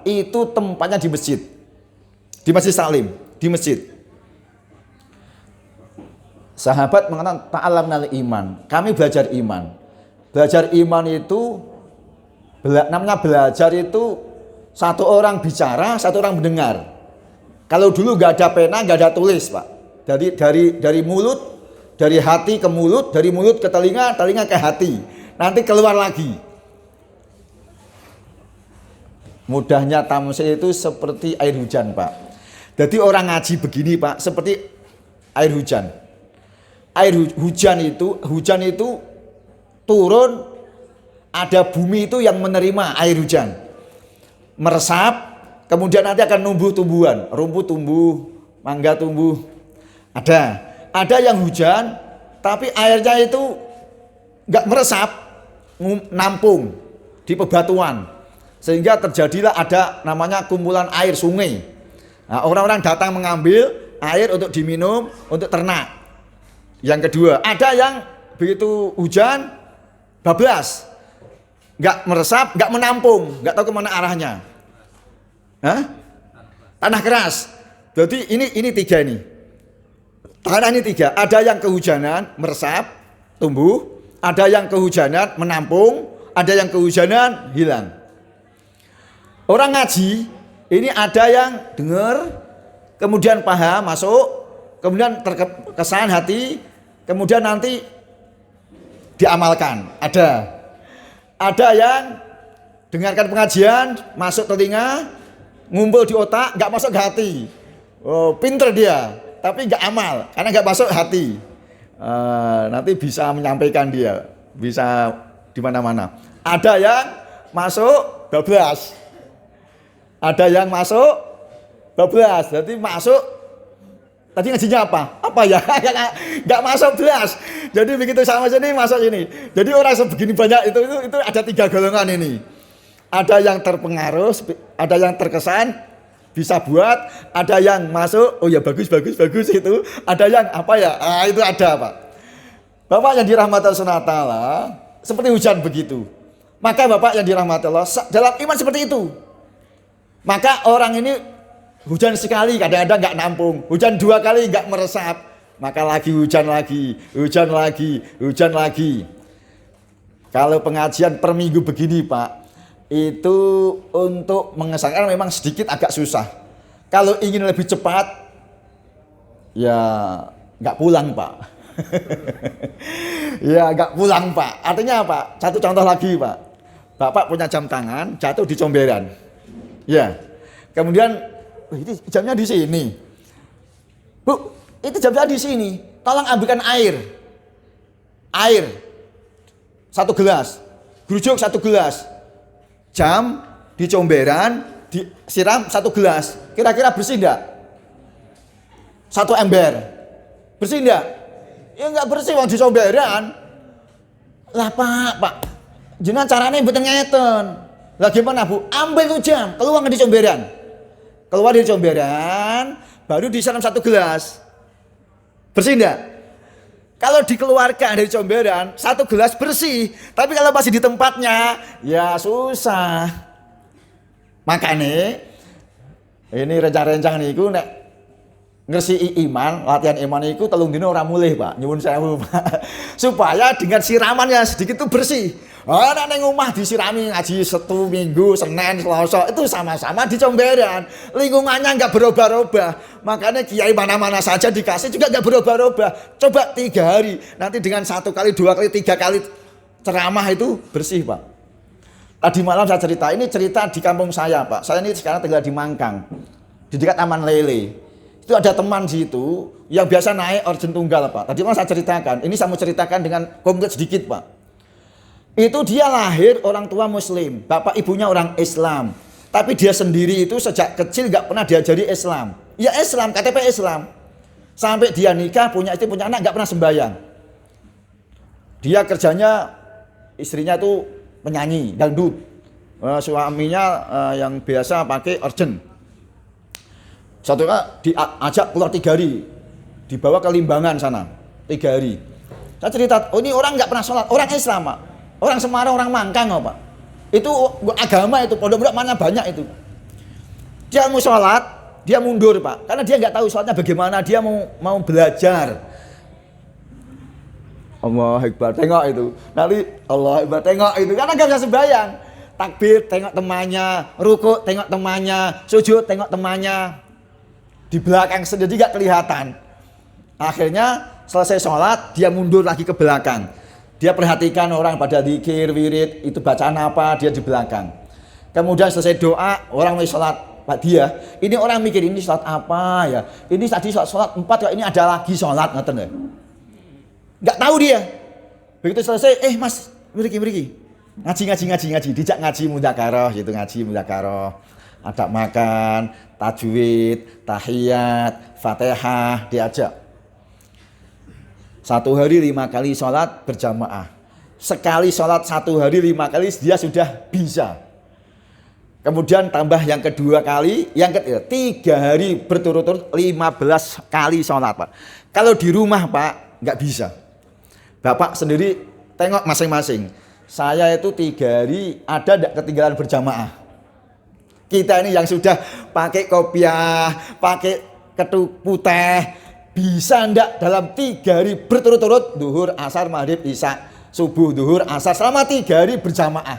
Speaker 1: itu tempatnya di masjid, di Masjid Salim, di masjid. Sahabat mengatakan ta'allamnal iman, kami belajar iman. Belajar iman itu namanya belajar itu satu orang bicara, satu orang mendengar. Kalau dulu nggak ada pena, nggak ada tulis, Pak. Dari mulut, dari hati ke mulut, dari mulut ke telinga, telinga ke hati. Nanti keluar lagi. Mudahnya tamsil itu seperti air hujan, Pak. Jadi orang ngaji begini, Pak, seperti air hujan. Hujan itu turun, ada bumi itu yang menerima air hujan, meresap, kemudian nanti akan numbuh tumbuhan, rumput tumbuh, mangga tumbuh. Ada yang hujan, tapi airnya itu nggak meresap, nampung di bebatuan, sehingga terjadilah ada namanya kumpulan air sungai. Nah, orang-orang datang mengambil air untuk diminum, untuk ternak. Yang kedua, ada yang begitu hujan bablas, nggak meresap, nggak menampung, nggak tahu kemana arahnya. Tanah keras. Jadi ini 3 ini. Tanah ini 3. Ada yang kehujanan meresap, tumbuh. Ada yang kehujanan menampung. Ada yang kehujanan hilang. Orang ngaji ini ada yang dengar, kemudian paham, masuk, kemudian terkesan hati. Kemudian nanti diamalkan. Ada yang dengarkan pengajian, masuk telinga, ngumpul di otak, nggak masuk ke hati. Oh, pinter dia, tapi nggak amal, karena nggak masuk hati. Nanti bisa menyampaikan dia, bisa di mana-mana. Ada yang masuk 12. Ada yang masuk 12. Jadi masuk. Tadi ngajinya apa ya? Nggak masuk 12. Jadi begitu sama sini masuk ini. Jadi orang sebegini banyak itu ada 3 golongan ini. Ada yang terpengaruh, ada yang terkesan, bisa buat, ada yang masuk, oh ya bagus itu, ada yang apa ya, itu ada Pak. Bapak yang dirahmati Allah Ta'ala, seperti hujan begitu. Maka Bapak yang dirahmati Allah, dalam iman seperti itu. Maka orang ini hujan sekali kadang-kadang nggak nampung, hujan 2 kali nggak meresap, maka lagi hujan lagi. Kalau pengajian per minggu begini Pak, itu untuk mengesankan memang sedikit agak susah. Kalau ingin lebih cepat, ya nggak pulang Pak. Ya nggak pulang Pak. Artinya apa? Satu contoh lagi Pak. Bapak punya jam tangan, jatuh di comberan. Ya. Kemudian, itu jamnya di sini. Bu, itu jamnya di sini. Tolong ambilkan air. 1 gelas. Gerujuk 1 gelas. Jam di comberan disiram 1 gelas. Kira-kira bersih enggak? 1 ember. Bersih enggak? Ya enggak bersih wong di comberan. Lah Pak. Jenengan carane mboten ngeten. Lah gimana Bu? Ambil tuh jam, keluar di comberan. Keluar dari comberan, baru disiram 1 gelas. Bersih enggak? Kalau dikeluarkan dari comberan, 1 gelas bersih. Tapi kalau masih di tempatnya, ya susah. Makanya, ini rencang-rencang niku nek ngresiki iman, latihan iman niku 3 dina ora mulih, Pak. Nyuwun sewu, Pak. Supaya dengan siraman yang sedikit itu bersih. Nek ning omah disirami ngaji 1 minggu, Senin, Selasa, itu sama-sama di comberan. Lingkungannya enggak berubah-ubah. Makanya kiai mana-mana saja dikasih juga enggak berubah-ubah. Coba 3 hari, nanti dengan 1 kali, 2 kali, 3 kali ceramah itu bersih, Pak. Tadi malam saya cerita, ini cerita di kampung saya, Pak. Saya ini sekarang tinggal di Mangkang, di dekat Taman Lele. Itu ada teman situ yang biasa naik orjen tunggal, Pak. Tadi malam saya ceritakan, ini saya mau ceritakan dengan komplit sedikit, Pak. Itu dia lahir orang tua Muslim, bapak ibunya orang Islam. Tapi dia sendiri itu sejak kecil gak pernah diajari Islam. Ya Islam, KTP Islam. Sampai dia nikah, punya istri, punya anak, gak pernah sembahyang. Dia kerjanya, istrinya itu penyanyi, dangdut. Suaminya yang biasa pakai orjen. Satu kali diajak keluar 3 hari, dibawa ke Limbangan sana 3 hari. Saya cerita, oh ini orang gak pernah sholat, orang Islam Pak. Orang Semarang, orang Mangkang Pak. Itu agama itu, pondok-pondok mana banyak itu. Dia mau sholat, dia mundur Pak. Karena dia nggak tahu sholatnya bagaimana, dia mau belajar. Allah Akbar, tengok itu. Nanti Allah Akbar, tengok itu. Karena nggak bisa sembahyang. Takbir, tengok temannya. Rukuk, tengok temannya. Sujud, tengok temannya. Di belakang sendiri nggak kelihatan. Akhirnya selesai sholat, dia mundur lagi ke belakang. Dia perhatikan orang pada zikir, wirid, itu bacaan apa, dia di belakang. Kemudian selesai doa, orang mau sholat. Pak dia, ini orang mikir ini sholat apa ya? Ini tadi sholat 4, kok ini ada lagi sholat, ngerti nggak? Nggak tahu dia. Begitu selesai, mas, mriki. Ngaji. Dijak ngaji mudzakarah, gitu ngaji mudzakarah. Ada makan, tajwid, tahiyat, Fatihah, diajak. 1 hari 5 kali sholat berjamaah. Sekali sholat 1 hari 5 kali dia sudah bisa. Kemudian tambah yang kedua kali, yang ketiga 3 hari berturut-turut 15 kali sholat Pak. Kalau di rumah Pak nggak bisa. Bapak sendiri tengok masing-masing. Saya itu 3 hari ada nggak ketinggalan berjamaah. Kita ini yang sudah pakai kopiah, pakai ketuk putih. Bisa ndak dalam 3 hari berturut-turut duhur, asar, maghrib, isya, subuh, duhur, asar selama 3 hari berjamaah.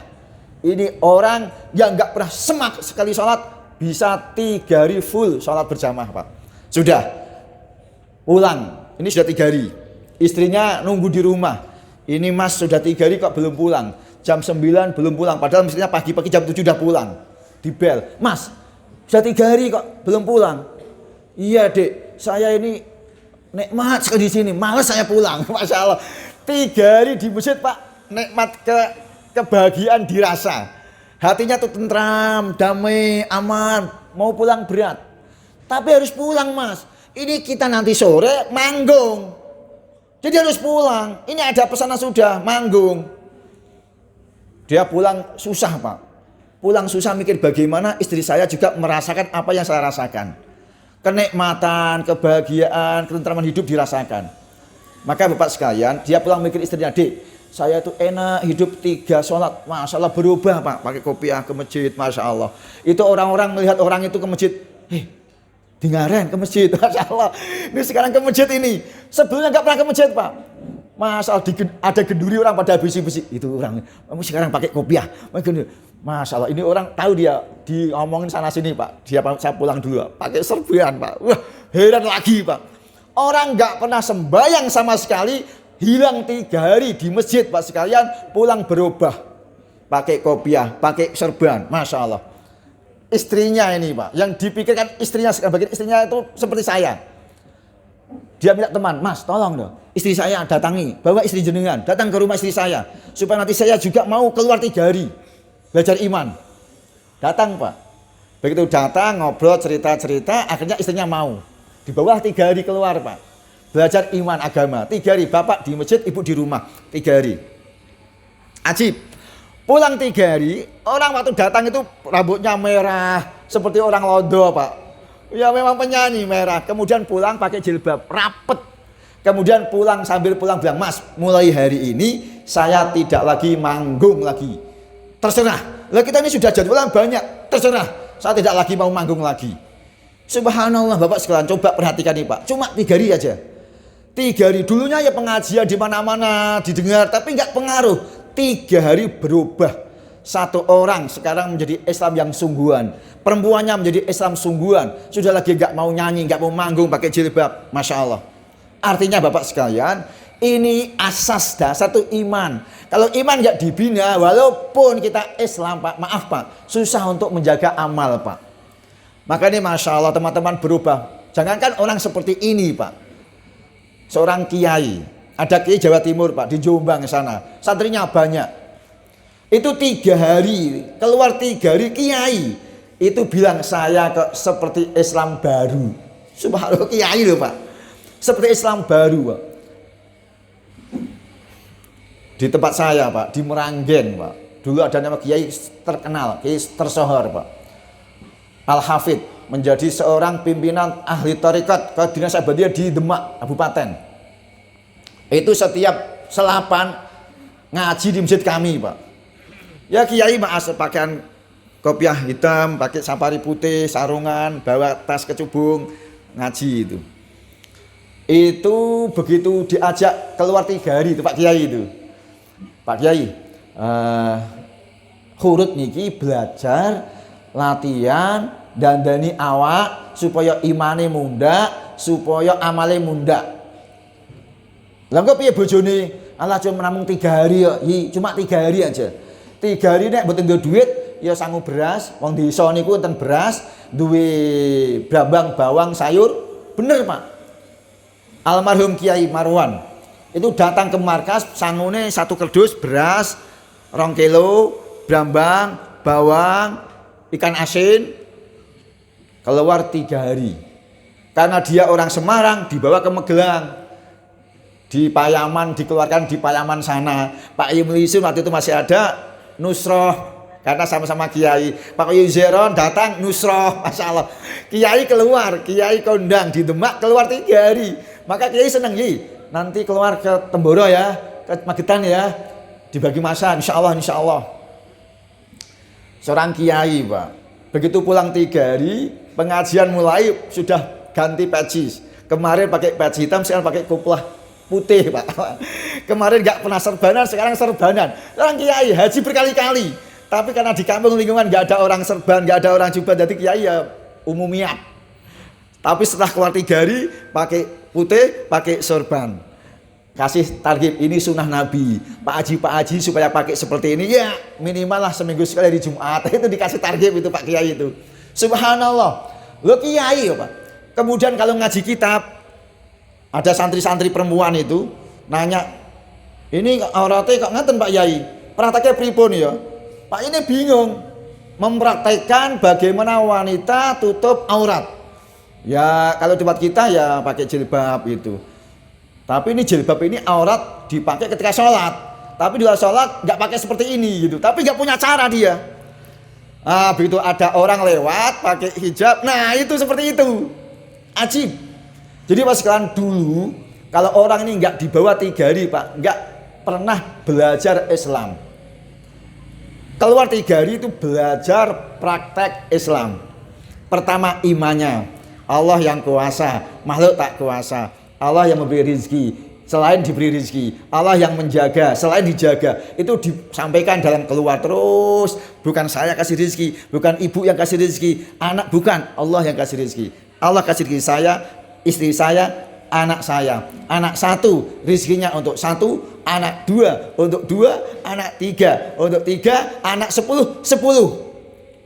Speaker 1: Ini orang yang nggak pernah semak sekali sholat bisa 3 hari full sholat berjamaah Pak. Sudah pulang, ini sudah 3 hari. Istrinya nunggu di rumah. Ini mas sudah 3 hari kok belum pulang. Jam 9 belum pulang. Padahal mestinya pagi-pagi jam 7 udah pulang. Di bel, mas sudah 3 hari kok belum pulang. Iya dek, saya ini nikmat sekali di sini, malas saya pulang. Masya Allah, 3 hari di masjid Pak, nikmat kebahagiaan dirasa. Hatinya tuh tentram, damai, aman. Mau pulang berat, tapi harus pulang mas. Ini kita nanti sore manggung, jadi harus pulang. Ini ada pesanan sudah manggung. Dia pulang susah Pak. pulang susah mikir bagaimana istri saya juga merasakan apa yang saya rasakan. Kenikmatan, kebahagiaan, ketentraman hidup dirasakan. Maka Bapak sekalian, dia pulang mikir istrinya, Dek, saya itu enak hidup 3 sholat, Masya Allah berubah Pak, pakai kopiah ke masjid, Masya Allah. Itu orang-orang melihat orang itu ke masjid, dengaran ke masjid, Masya Allah. Ini sekarang ke masjid ini, sebelumnya nggak pernah ke masjid Pak. Masya Allah, ada genduri orang pada bisi-bisi, itu orang, kamu sekarang pakai kopiah. Masya Allah, ini orang tahu dia diomongin sana sini Pak. Saya pulang dulu pakai serban Pak. Wah, heran lagi Pak. Orang nggak pernah sembahyang sama sekali, hilang 3 hari di masjid Pak sekalian, pulang berubah. Pakai kopiah, pakai serban, Masya Allah. Istrinya ini Pak, yang dipikirkan istrinya, bagian istrinya itu seperti saya. Dia minta teman, Mas tolong dong, istri saya datangi, bawa istri jenengan, datang ke rumah istri saya. Supaya nanti saya juga mau keluar 3 hari, belajar iman. Datang Pak. Begitu datang, ngobrol, cerita-cerita, akhirnya istrinya mau. Di bawah 3 hari keluar Pak. Belajar iman agama. 3 hari bapak di masjid, ibu di rumah. 3 hari. Ajib. Pulang 3 hari, orang waktu datang itu rambutnya merah. Seperti orang londo Pak. Ya memang penyanyi merah. Kemudian pulang pakai jilbab. Rapet. Kemudian pulang sambil pulang bilang, Mas mulai hari ini saya tidak lagi manggung lagi. Terserah. Lah kita ini sudah jadwalan banyak. Terserah. Saya tidak lagi mau manggung lagi. Subhanallah Bapak sekalian, coba perhatikan nih Pak. Cuma 3 hari aja. 3 hari dulunya ya pengajian di mana-mana didengar, tapi nggak pengaruh. 3 hari berubah. Satu orang sekarang menjadi Islam yang sungguhan. Perempuannya menjadi Islam sungguhan. Sudah lagi nggak mau nyanyi, nggak mau manggung pakai jilbab. Masya Allah. Artinya Bapak sekalian, ini asas dasar satu iman. Kalau iman nggak dibina, walaupun kita Islam Pak, maaf Pak, susah untuk menjaga amal Pak. Makanya Masya Allah teman-teman berubah. Jangankan orang seperti ini Pak. Seorang kiai. Ada kiai Jawa Timur Pak. Di Jombang sana. Santrinya banyak. Itu 3 hari. Keluar 3 hari kiai. Itu bilang saya kok seperti Islam baru. Subhanallah kiai loh Pak. Seperti Islam baru Pak. Di tempat saya Pak. Di Meranggen Pak. Dulu ada nama kiai terkenal. Kiai tersohor Pak. Al-Hafidh menjadi seorang pimpinan ahli tarekat Qadriniyah Syahbandiyah di Demak, Kabupaten. Itu setiap selapan ngaji di masjid kami, Pak. Ya kiai maas pakaian kopiah hitam, pakai safari putih, sarungan, bawa tas kecubung, ngaji itu. Itu begitu diajak keluar 3 hari itu Pak Kiai itu. Pak Kiai, khurut niki belajar latihan dandani awak supaya imane munda, supaya amale munda. Lah kok piye bojone? Alah cuma namung 3 hari kok. Cuma 3 hari aja. 3 hari nek mboten duwe duit ya sangu beras, wong desa niku enten beras, duwe brambang bawang sayur. Bener, Pak. Almarhum Kiai Marwan itu datang ke markas sangune 1 kerdus beras, 2 kilo brambang, bawang, ikan asin. Keluar 3 hari. Karena dia orang Semarang dibawa ke Magelang. Di Payaman, dikeluarkan di Payaman sana. Pak Yumlisun waktu itu masih ada, Nusroh, karena sama-sama Kiai. Pak Yuzeron datang, Nusroh, Masya Allah. Kiai keluar, Kiai kondang di Demak keluar 3 hari. Maka Kiai senang, nanti keluar ke Temboro ya, ke Magetan ya, dibagi masa, insya Allah, insya Allah. Seorang Kiai Pak, begitu pulang 3 hari, pengajian mulai sudah ganti peci. Kemarin pakai peci hitam, sekarang pakai kuplah putih Pak. Kemarin nggak pernah serbanan, sekarang serbanan. Orang kiai haji berkali-kali, tapi karena di kampung lingkungan nggak ada orang serban, nggak ada orang jubah, jadi kiai ya umumnya. Tapi setelah keluar 3 hari pakai putih, pakai sorban. Kasih target ini sunnah Nabi. Pak Haji supaya pakai seperti ini ya minimal lah seminggu sekali di Jumat. Itu dikasih target itu Pak Kiai itu. Subhanallah. Lo Kiai ya Pak. Kemudian kalau ngaji kitab, ada santri-santri perempuan itu nanya, ini auratnya kok ngaten Pak Yai, prakteknya pripun ya? Pak ini bingung mempraktekkan bagaimana wanita tutup aurat. Ya kalau tempat kita ya pakai jilbab itu. Tapi ini jilbab ini aurat dipakai ketika sholat. Tapi di luar sholat nggak pakai seperti ini gitu. Tapi nggak punya cara dia. Begitu ada orang lewat pakai hijab, nah itu seperti itu. Ajib. Jadi pas sekalian dulu, kalau orang ini nggak di bawah 3 hari Pak, nggak pernah belajar Islam. Keluar 3 hari itu belajar praktek Islam. Pertama imannya, Allah yang kuasa, makhluk tak kuasa. Allah yang memberi rezeki, selain diberi rezeki, Allah yang menjaga, selain dijaga. Itu disampaikan dalam keluar terus. Bukan saya kasih rezeki, bukan ibu yang kasih rezeki, anak bukan, Allah yang kasih rezeki. Allah kasih rezeki saya, istri saya, anak saya. Anak 1 rezekinya untuk 1, anak 2 untuk 2, anak 3 untuk 3, anak 10 10.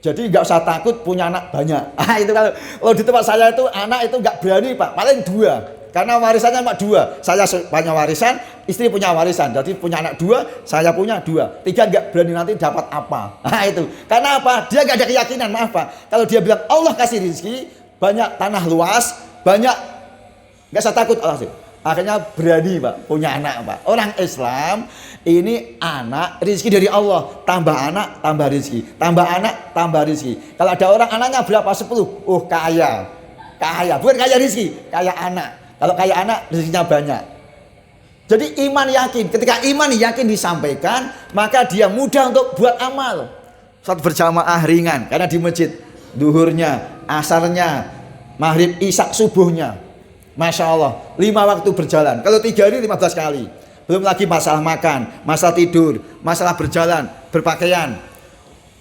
Speaker 1: Jadi nggak usah takut punya anak banyak. Itu kalau di tempat saya itu anak itu nggak berani Pak, paling 2. Karena warisannya cuma 2. Saya punya warisan, istri punya warisan. Jadi punya anak 2, saya punya 2. 3 nggak berani nanti dapat apa. Itu. Karena apa? Dia nggak ada keyakinan, maaf Pak. Kalau dia bilang Allah kasih rezeki, banyak tanah luas, banyak, nggak usah takut Allah sih. Akhirnya berani Pak, punya anak Pak. Orang Islam ini anak rezeki dari Allah, tambah anak tambah rezeki, tambah anak tambah rezeki. Kalau ada orang anaknya berapa 10, kaya, bukan kaya rezeki, kaya anak. Kalau kaya anak rezekinya banyak. Jadi iman yakin, ketika iman yakin disampaikan, maka dia mudah untuk buat amal. Saat berjamaah ringan, karena di masjid duhurnya, asarnya, maghrib, isya, subuhnya. Masya Allah, 5 waktu berjalan. Kalau 3 hari 15 kali. Belum lagi masalah makan, masalah tidur, masalah berjalan, berpakaian.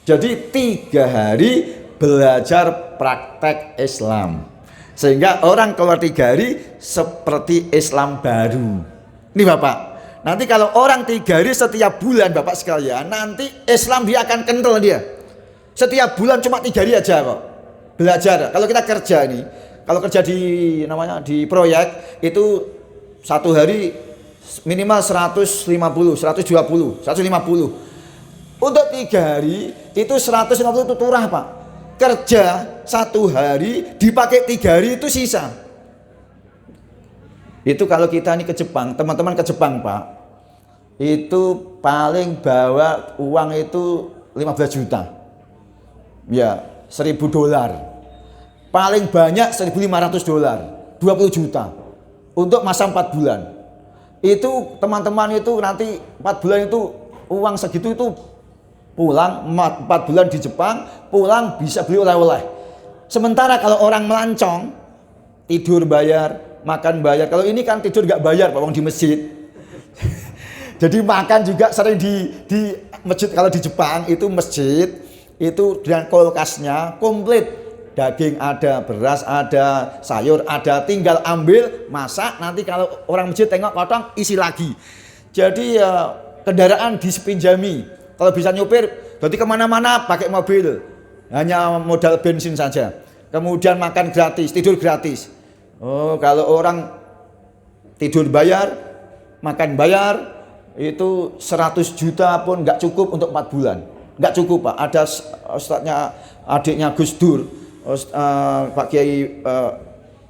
Speaker 1: Jadi 3 hari belajar praktek Islam. Sehingga orang keluar 3 hari seperti Islam baru. Ini Bapak, nanti kalau orang 3 hari setiap bulan Bapak sekalian, nanti Islam dia akan kental dia. Setiap bulan cuma 3 hari aja kok. Belajar. Kalau kita kerja ini, kalau kerja di proyek itu 1 hari minimal 150, 120, 150. Untuk 3 hari itu 150 itu turah Pak. Kerja 1 hari dipakai 3 hari itu sisa. Itu kalau kita ini ke Jepang, teman-teman ke Jepang Pak, itu paling bawa uang itu 15 juta. Ya, $1.000. Paling banyak $1.500, 20 juta untuk masa 4 bulan. Itu teman-teman itu nanti 4 bulan itu uang segitu itu pulang 4 bulan di Jepang, pulang bisa beli oleh-oleh. Sementara kalau orang melancong, tidur bayar, makan bayar. Kalau ini kan tidur nggak bayar Pak, di masjid. Jadi makan juga sering di masjid. Kalau di Jepang itu masjid itu dengan kulkasnya komplit. Daging ada, beras ada, sayur ada, tinggal ambil, masak, nanti kalau orang masjid tengok potong, isi lagi. Jadi kendaraan disepinjami. Kalau bisa nyupir, berarti kemana-mana pakai mobil, hanya modal bensin saja. Kemudian makan gratis, tidur gratis. Kalau orang tidur bayar, makan bayar, itu 100 juta pun nggak cukup untuk 4 bulan. Nggak cukup Pak. Ada ustadznya, adiknya Gus Dur, Pak Kiai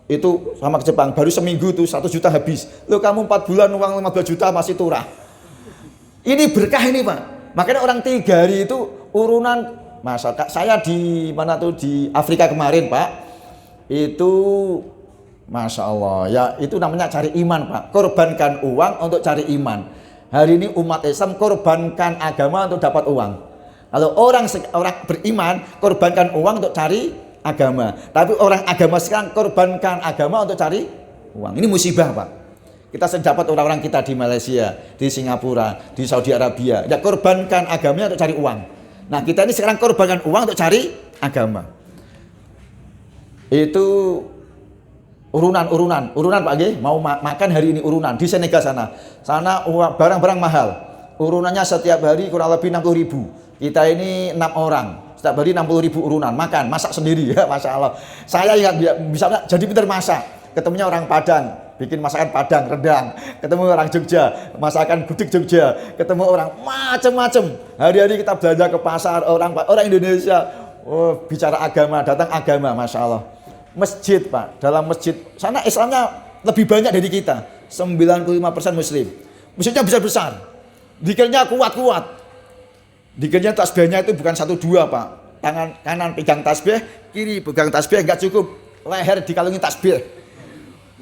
Speaker 1: itu sama ke Jepang, baru seminggu tuh 1 juta habis. Loh kamu 4 bulan uang 15 juta masih turah. Ini berkah ini Pak. Makanya orang 3 hari itu urunan. Masa saya di mana tuh di Afrika kemarin Pak, itu Masya Allah ya, itu namanya cari iman Pak. Korbankan uang untuk cari iman. Hari ini umat Islam korbankan agama untuk dapat uang. Kalau orang beriman korbankan uang untuk cari agama. Tapi orang agama sekarang korbankan agama untuk cari uang. Ini musibah Pak. Kita sedang dapat orang-orang kita di Malaysia, di Singapura, di Saudi Arabia. Ya korbankan agamanya untuk cari uang. Nah kita ini sekarang korbankan uang untuk cari agama. Itu urunan Pak G, mau makan hari ini urunan di Senegal sana barang-barang mahal, urunannya setiap hari kurang lebih 60.000. Kita ini 6 orang, setiap hari 60.000 urunan, masak sendiri ya, Masya Allah. Saya yang bisa jadi pintar masak. Ketemunya orang Padang, bikin masakan Padang, rendang. Ketemu orang Jogja, masakan gudeg Jogja. Ketemu orang macam-macam. Hari-hari kita belanja ke pasar, orang Indonesia, bicara agama, datang agama, Masya Allah. Masjid Pak, dalam masjid sana Islamnya lebih banyak dari kita, 95% Muslim. Masjidnya besar-besar, dikirnya kuat-kuat. Dikirnya tasbihnya itu bukan 1 2 Pak, tangan kanan pegang tasbih, kiri pegang tasbih, enggak cukup, leher dikalungin tasbih.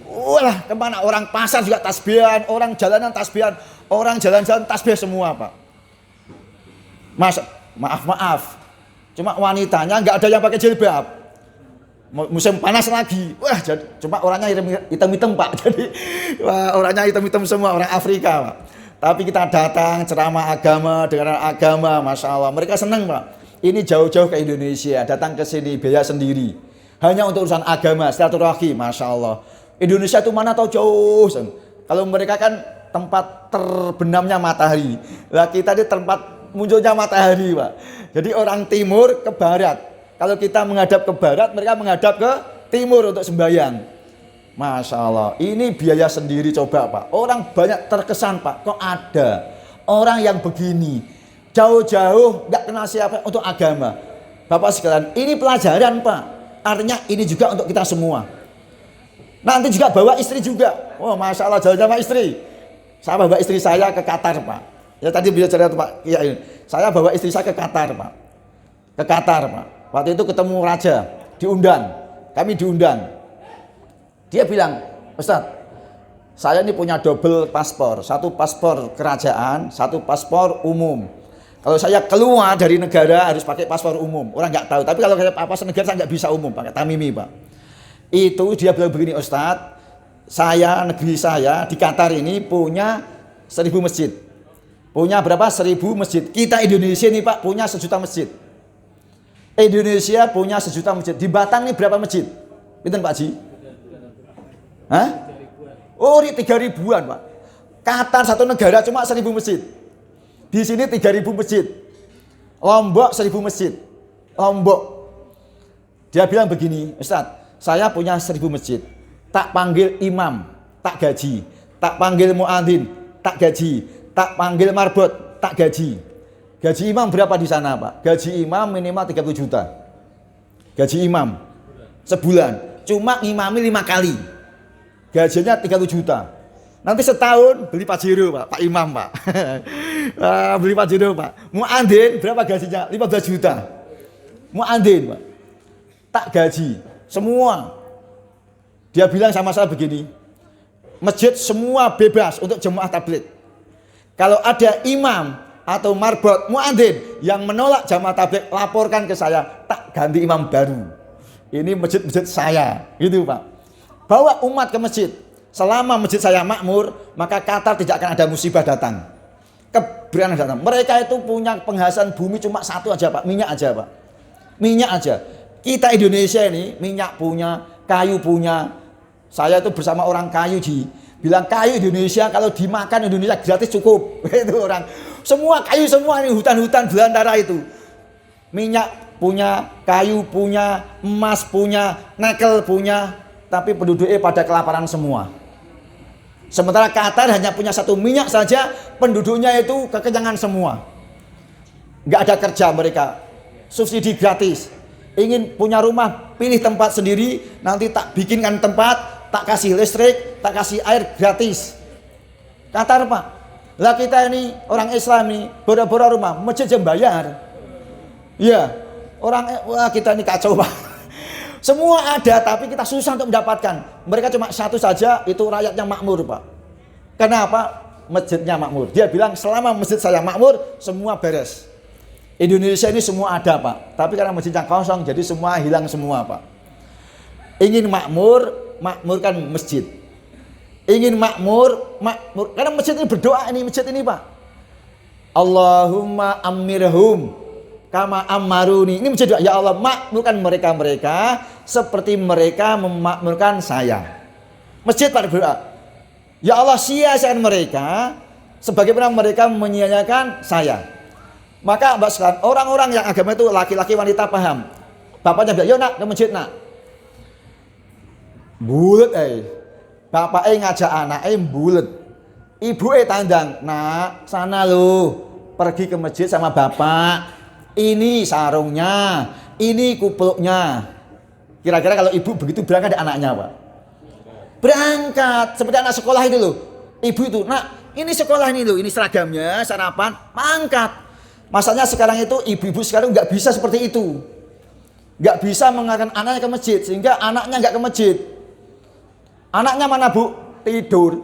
Speaker 1: Wah, kemana orang pasar juga tasbihan, orang jalanan tasbihan, orang jalan-jalan tasbih semua, Pak. Maaf, cuma wanitanya nggak ada yang pakai jilbab. Musim panas lagi, wah, jadi cuma orangnya hitam-hitam, Pak. Jadi wah, orangnya hitam-hitam semua, orang Afrika, Pak. Tapi kita datang ceramah agama dengan agama, masya Allah, mereka senang, Pak. Ini jauh-jauh ke Indonesia, datang ke sini biaya sendiri, hanya untuk urusan agama, silaturahmi, masya Allah. Indonesia itu mana tahu jauh. Kalau mereka kan tempat terbenamnya matahari, lah kita di tempat munculnya matahari, Pak. Jadi orang timur ke barat. Kalau kita menghadap ke barat, mereka menghadap ke timur untuk sembahyang. Masya Allah, ini biaya sendiri coba, Pak. Orang banyak terkesan, Pak, kok ada orang yang begini jauh-jauh nggak kenal siapa untuk agama. Bapak sekalian, ini pelajaran, Pak. Artinya ini juga untuk kita semua. Nanti juga bawa istri juga. Oh, masya Allah, jalan sama istri. Saya bawa istri saya ke Qatar, Pak. Ya tadi beliau cerita, Pak. Ya, saya bawa istri saya ke Qatar, Pak. Ke Qatar, Pak. Waktu itu ketemu raja, diundang. Kami diundang. Dia bilang, Ustaz, saya ini punya double paspor. Satu paspor kerajaan, satu paspor umum. Kalau saya keluar dari negara harus pakai paspor umum. Orang nggak tahu. Tapi kalau saya paspor negara saya nggak bisa umum, pakai tamimi, Pak. Itu dia bilang begini, Ustaz, negeri saya di Qatar ini punya 1000 masjid. Punya berapa? 1000 masjid. Kita Indonesia nih, Pak, punya 1 juta masjid. Indonesia punya 1 juta masjid. Di Batang nih berapa masjid? Pinten, Pak Haji? Hah? Oh, ini 3.000-an, Pak. Qatar satu negara cuma 1000 masjid. Di sini 3.000 masjid. Lombok 1000 masjid. Lombok. Dia bilang begini, Ustaz, saya punya 1000 masjid. Tak panggil imam, tak gaji. Tak panggil muadzin, tak gaji. Tak panggil marbot, tak gaji. Gaji imam berapa di sana, Pak? Gaji imam minimal 30 juta. Gaji imam sebulan. Cuma ngimami 5 kali. Gajinya 30 juta. Nanti setahun beli Pajero, Pak. Pak Imam, Pak. Beli Pajero, Pak. Muadzin berapa gajinya? 15 juta. Muadzin, Pak. Tak gaji. Semua. Dia bilang sama saya begini. Masjid semua bebas untuk jemaah tabligh. Kalau ada imam atau marbot muadzin yang menolak jamaah tabligh, laporkan ke saya, tak ganti imam baru. Ini masjid-masjid saya, gitu, Pak. Bawa umat ke masjid. Selama masjid saya makmur, maka Qatar tidak akan ada musibah datang. Keberanian datang. Mereka itu punya penghasil bumi cuma satu aja, Pak, minyak aja, Pak. Minyak aja. Kita Indonesia ini minyak punya, kayu punya. Saya itu bersama orang kayu, Ji. Bilang kayu Indonesia kalau dimakan Indonesia gratis cukup. Itu orang. Semua kayu semua ini hutan-hutan belantara itu. Minyak punya, kayu punya, emas punya, nikel punya, tapi penduduknya pada kelaparan semua. Sementara Qatar hanya punya 1 minyak saja, penduduknya itu kekenyangan semua. Nggak ada kerja mereka. Subsidi gratis. Ingin punya rumah, pilih tempat sendiri, nanti tak bikinkan tempat, tak kasih listrik, tak kasih air gratis. Qatar, Pak. Lah kita ini orang Islam nih, bora-bora rumah, masjid yang bayar. Iya, wah kita ini kacau, Pak. Semua ada, tapi kita susah untuk mendapatkan. Mereka cuma satu saja, itu rakyat yang makmur, Pak. Kenapa? Masjidnya makmur. Dia bilang selama masjid saya makmur, semua beres. Indonesia ini semua ada, Pak. Tapi karena masjidnya kosong, jadi semua hilang semua, Pak. Ingin makmur, makmurkan masjid. Ingin makmur. Karena masjid ini berdoa, ini masjid ini, Pak. Allahumma amirhum kama ammaruni. Ini masjid doa, ya Allah makmurkan mereka seperti mereka memakmurkan saya. Masjid, Pak, berdoa. Ya Allah sia-siakan mereka sebagaimana mereka menyia-nyiakan saya. Maka Mbak sekalian, orang-orang yang agama itu laki-laki wanita paham. Bapaknya bilang, "Yo nak ke masjid, nak." Bulet bapaknya ngajak anaknya bulet. Ibunya tandang, "Nak, sana lo, pergi ke masjid sama bapak. Ini sarungnya, ini kupluknya." Kira-kira kalau ibu begitu berangkat ada anaknya, Pak? Berangkat, seperti anak sekolah itu loh. Ibu itu, "Nak, ini sekolah ini loh, ini seragamnya, sarapan, mangkat." Masalahnya sekarang itu ibu-ibu sekarang nggak bisa seperti itu.
Speaker 2: nggak bisa mengarahkan anaknya ke masjid, sehingga anaknya nggak ke masjid. Anaknya mana bu? Tidur.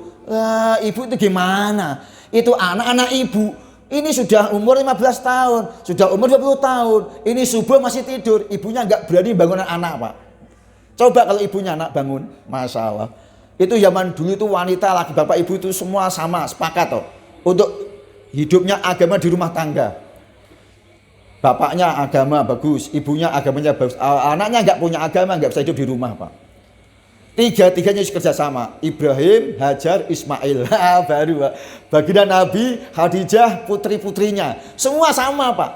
Speaker 2: Ibu itu gimana? Itu anak-anak ibu ini sudah umur 15 tahun, sudah umur 20 tahun, ini subuh masih tidur, ibunya nggak berani bangun anak pak. Coba kalau ibunya anak bangun, Masya Allah. Itu zaman dulu itu wanita laki bapak ibu itu semua sama sepakat toh untuk hidupnya agama di rumah tangga. Bapaknya agama bagus, ibunya agamanya bagus, anaknya nggak punya agama nggak bisa hidup di rumah pak. Tiga-tiganya kerja sama, Ibrahim, Hajar, Ismail. Baru pak. Baginda Nabi, Khadijah, putri-putrinya, semua sama pak.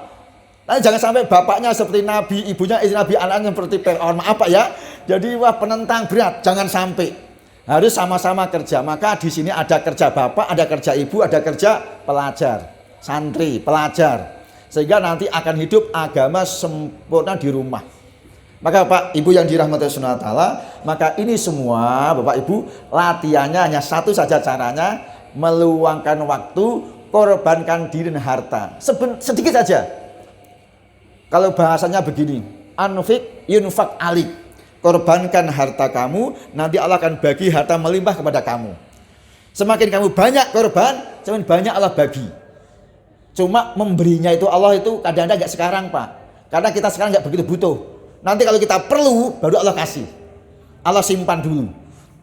Speaker 2: Nah, jangan sampai bapaknya seperti Nabi, ibunya istri Nabi, anaknya seperti Fir'aun. Maaf pak ya. Jadi wah penentang berat, jangan sampai. Harus sama-sama kerja. Maka di sini ada kerja bapak, ada kerja ibu, ada kerja pelajar, santri, pelajar. Sehingga nanti akan hidup agama sempurna di rumah. Maka Bapak Ibu yang dirahmati Allah Ta'ala, maka ini semua Bapak Ibu latihannya hanya satu saja caranya, meluangkan waktu, korbankan diri dan harta. Sedikit saja. Kalau bahasanya begini, anfik yunfak alik. Korbankan harta kamu, nanti Allah akan bagi harta melimpah kepada kamu. Semakin kamu banyak korban, semakin banyak Allah bagi. Cuma memberinya itu Allah itu kadang-kadang nggak sekarang Pak. Karena kita sekarang nggak begitu butuh. Nanti kalau kita perlu, baru Allah kasih. Allah simpan dulu.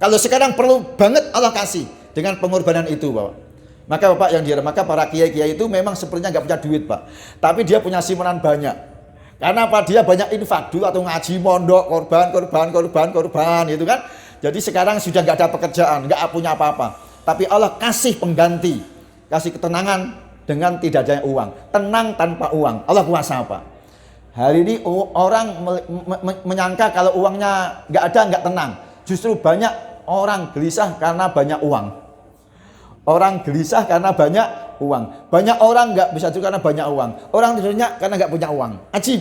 Speaker 2: Kalau sekarang perlu banget, Allah kasih. Dengan pengorbanan itu Bapak. Maka Bapak yang maka para kiai-kiai itu memang sepertinya nggak punya duit Pak. Tapi dia punya simpanan banyak. Karena apa? Dia banyak infak dulu atau ngaji mondok, korban gitu kan. Jadi sekarang sudah nggak ada pekerjaan, nggak punya apa-apa. Tapi Allah kasih pengganti. Kasih ketenangan dengan tidak adanya uang. Tenang tanpa uang. Allah kuasa Pak. Hari ini orang menyangka kalau uangnya nggak ada nggak tenang. Justru banyak orang gelisah karena banyak uang. Orang gelisah karena banyak uang. Banyak orang nggak bisa tidur karena banyak uang. Orang tidurnya karena nggak punya uang. Ajib.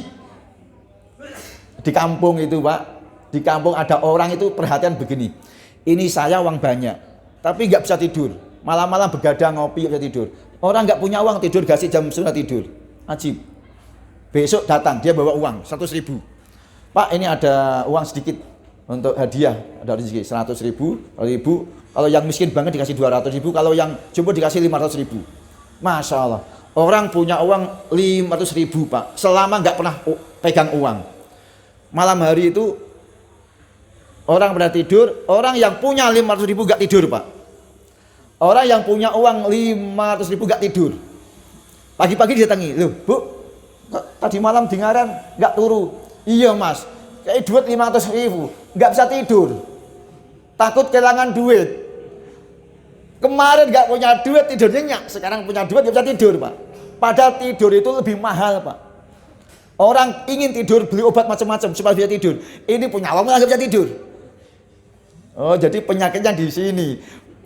Speaker 2: Di kampung itu Pak, di kampung ada orang itu perhatian begini. Ini saya uang banyak, tapi nggak bisa tidur. Malam-malam begadang ngopi nggak bisa tidur. Orang nggak punya uang tidur kasih jam sunnah tidur. Ajib. Besok datang, dia bawa uang 100.000. Pak, ini ada uang sedikit untuk hadiah. Ada rezeki 100.000, 100.000. Kalau yang miskin banget dikasih 200.000. Kalau yang jumbo dikasih 500.000. Masya Allah. Orang punya uang 500.000 Pak. Selama nggak pernah pegang uang. Malam hari itu orang pada tidur. Orang yang punya 500.000 nggak tidur Pak. Orang yang punya uang 500.000 nggak tidur. Pagi-pagi didatangi, loh Bu, tadi malam dengaran nggak turu. Iya Mas, kayak duit 500.000 nggak bisa tidur, takut kehilangan duit. Kemarin nggak punya duit tidur nyenyak, sekarang punya duit nggak bisa tidur Pak. Padahal tidur itu lebih mahal Pak. Orang ingin tidur beli obat macam-macam supaya bisa tidur. Ini punya uang nggak bisa tidur. Oh jadi penyakitnya di sini.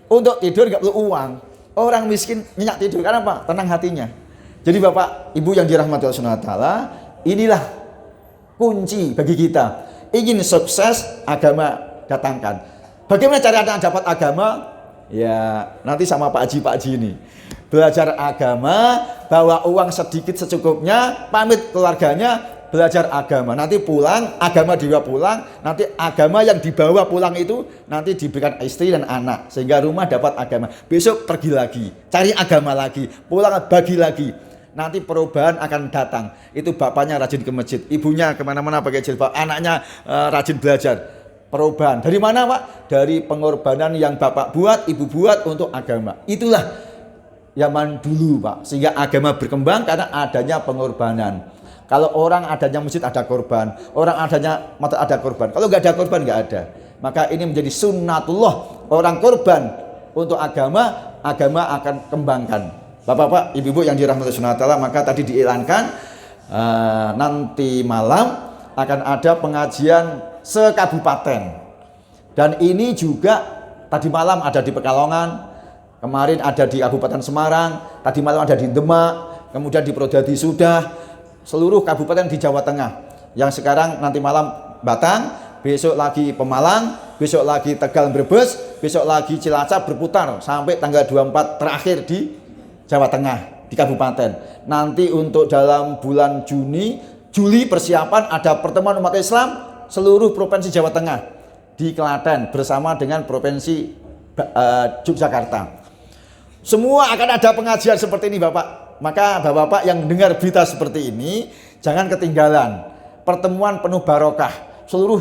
Speaker 2: Untuk tidur nggak perlu uang. Orang miskin nyenyak tidur karena apa? Tenang hatinya. Jadi Bapak, Ibu yang dirahmati Allah Ta'ala, inilah kunci bagi kita. Ingin sukses, agama datangkan. Bagaimana cara Anda dapat agama? Ya, nanti sama Pak Haji ini. Belajar agama, bawa uang sedikit secukupnya, pamit keluarganya, belajar agama. Nanti pulang, agama dibawa pulang, nanti agama yang dibawa pulang itu nanti diberikan istri dan anak. Sehingga rumah dapat agama. Besok pergi lagi, cari agama lagi, pulang bagi lagi. Nanti perubahan akan datang. Itu bapaknya rajin ke masjid, ibunya kemana-mana pakai jilbab, anaknya rajin belajar. Perubahan dari mana Pak? Dari pengorbanan yang bapak buat, ibu buat untuk agama. Itulah zaman dulu Pak. Sehingga agama berkembang karena adanya pengorbanan. Kalau orang adanya masjid ada korban, orang adanya mata ada korban. Kalau nggak ada korban nggak ada. Maka ini menjadi sunnatullah. Orang korban untuk agama, agama akan kembangkan. Bapak-bapak, ibu-ibu yang dirahmati Allah, maka tadi diiklankan nanti malam akan ada pengajian sekabupaten. Dan ini juga tadi malam ada di Pekalongan, kemarin ada di Kabupaten Semarang, tadi malam ada di Demak, kemudian di Purwodadi sudah, seluruh kabupaten di Jawa Tengah. Yang sekarang nanti malam Batang, besok lagi Pemalang, besok lagi Tegal Brebes, besok lagi Cilacap berputar sampai tanggal 24 terakhir di Jawa Tengah, di kabupaten. Nanti untuk dalam bulan Juni, Juli persiapan ada pertemuan umat Islam seluruh provinsi Jawa Tengah di Klaten bersama dengan provinsi Yogyakarta. Semua akan ada pengajian seperti ini Bapak. Maka Bapak-bapak yang dengar berita seperti ini jangan ketinggalan. Pertemuan penuh barokah. Seluruh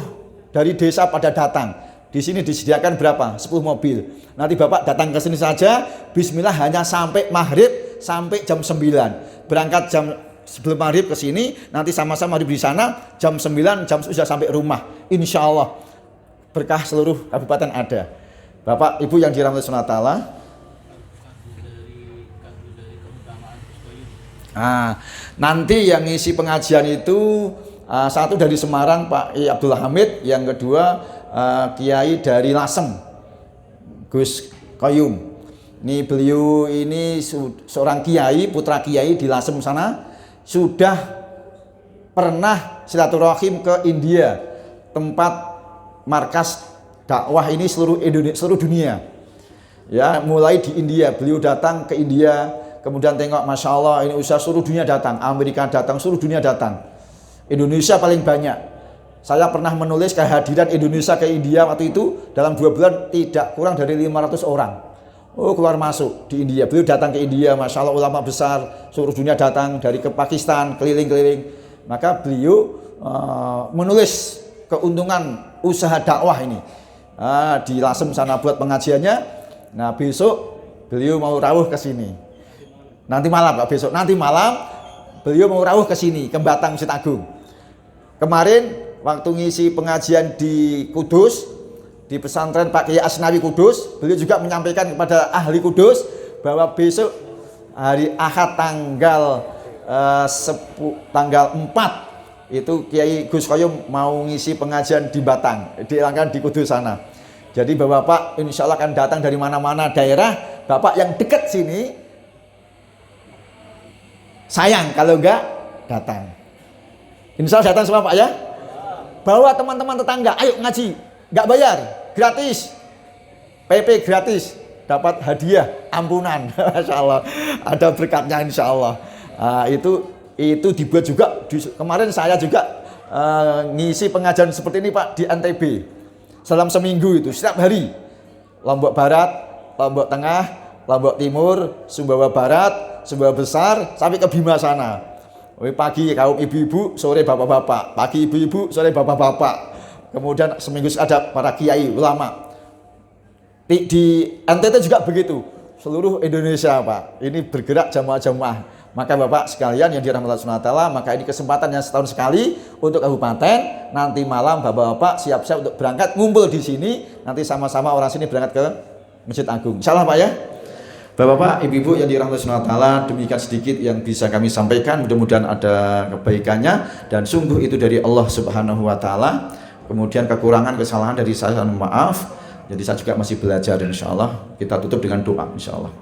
Speaker 2: dari desa pada datang. Di sini disediakan berapa? 10 mobil. Nanti Bapak datang ke sini saja, bismillah hanya sampai maghrib sampai jam 9. Berangkat jam sebelum maghrib ke sini, nanti sama-sama di sana jam 9 jam sudah sampai rumah. Insya Allah berkah seluruh kabupaten ada. Bapak Ibu yang dirahmati Allah Taala. Nanti yang ngisi pengajian itu satu dari Semarang Pak I Abdul Hamid, yang kedua Kiai dari Lasem Gus Koyum. Ini beliau ini seorang kiai, putra kiai di Lasem sana, sudah pernah silaturahim ke India, tempat markas dakwah ini seluruh dunia. Ya, mulai di India, beliau datang ke India, kemudian tengok, Masya Allah, ini usaha seluruh dunia datang, Amerika datang, seluruh dunia datang. Indonesia paling banyak. Saya pernah menulis kehadiran Indonesia ke India waktu itu dalam 2 bulan tidak kurang dari 500 orang. Oh, keluar masuk di India. Beliau datang ke India, Masya Allah, ulama besar, seluruh dunia datang, dari ke Pakistan, keliling-keliling. Maka beliau menulis keuntungan usaha dakwah ini. Di Lasem sana buat pengajiannya. Nah, besok beliau mau rawuh ke sini. Nanti malam Pak, besok. Nanti malam beliau mau rawuh ke sini, ke Batang Masjid Agung. Kemarin waktu ngisi pengajian di Kudus, di pesantren Pak Kiai Asnawi Kudus, beliau juga menyampaikan kepada ahli Kudus bahwa besok hari Ahad tanggal 4 itu Kiai Gus Koyum mau ngisi pengajian di Batang, di Kudus sana. Jadi Bapak insya Allah akan datang dari mana-mana daerah. Bapak yang dekat sini sayang kalau enggak datang. Insya Allah datang semua Pak ya. Bawa teman-teman tetangga, ayo ngaji, nggak bayar, gratis, PP gratis, dapat hadiah, ampunan, Masya Allah, ada berkatnya Insya Allah. Itu dibuat juga. Kemarin saya juga ngisi pengajian seperti ini Pak di NTB, dalam seminggu itu setiap hari, Lombok Barat, Lombok Tengah, Lombok Timur, Sumbawa Barat, Sumbawa Besar, sampai ke Bima sana. Pagi kaum ibu-ibu, sore bapak-bapak. Pagi ibu-ibu, sore bapak-bapak. Kemudian seminggu ada para kiai ulama. Di NTT juga begitu. Seluruh Indonesia Pak. Ini bergerak jamaah-jamaah. Maka Bapak sekalian yang dirahmati Allah SWT, maka ini kesempatannya setahun sekali untuk kabupaten. Nanti malam bapak-bapak siap-siap untuk berangkat, ngumpul di sini. Nanti sama-sama orang sini berangkat ke Masjid Agung. Insyaallah Pak ya. Bapak-bapak, ibu-ibu yang dirahmati Allah SWT, demikian sedikit yang bisa kami sampaikan. Mudah-mudahan ada kebaikannya dan sungguh itu dari Allah Subhanahu wa taala. Kemudian kekurangan, kesalahan dari saya, maaf. Jadi saya juga masih belajar, insyaallah. Kita tutup dengan doa insyaallah.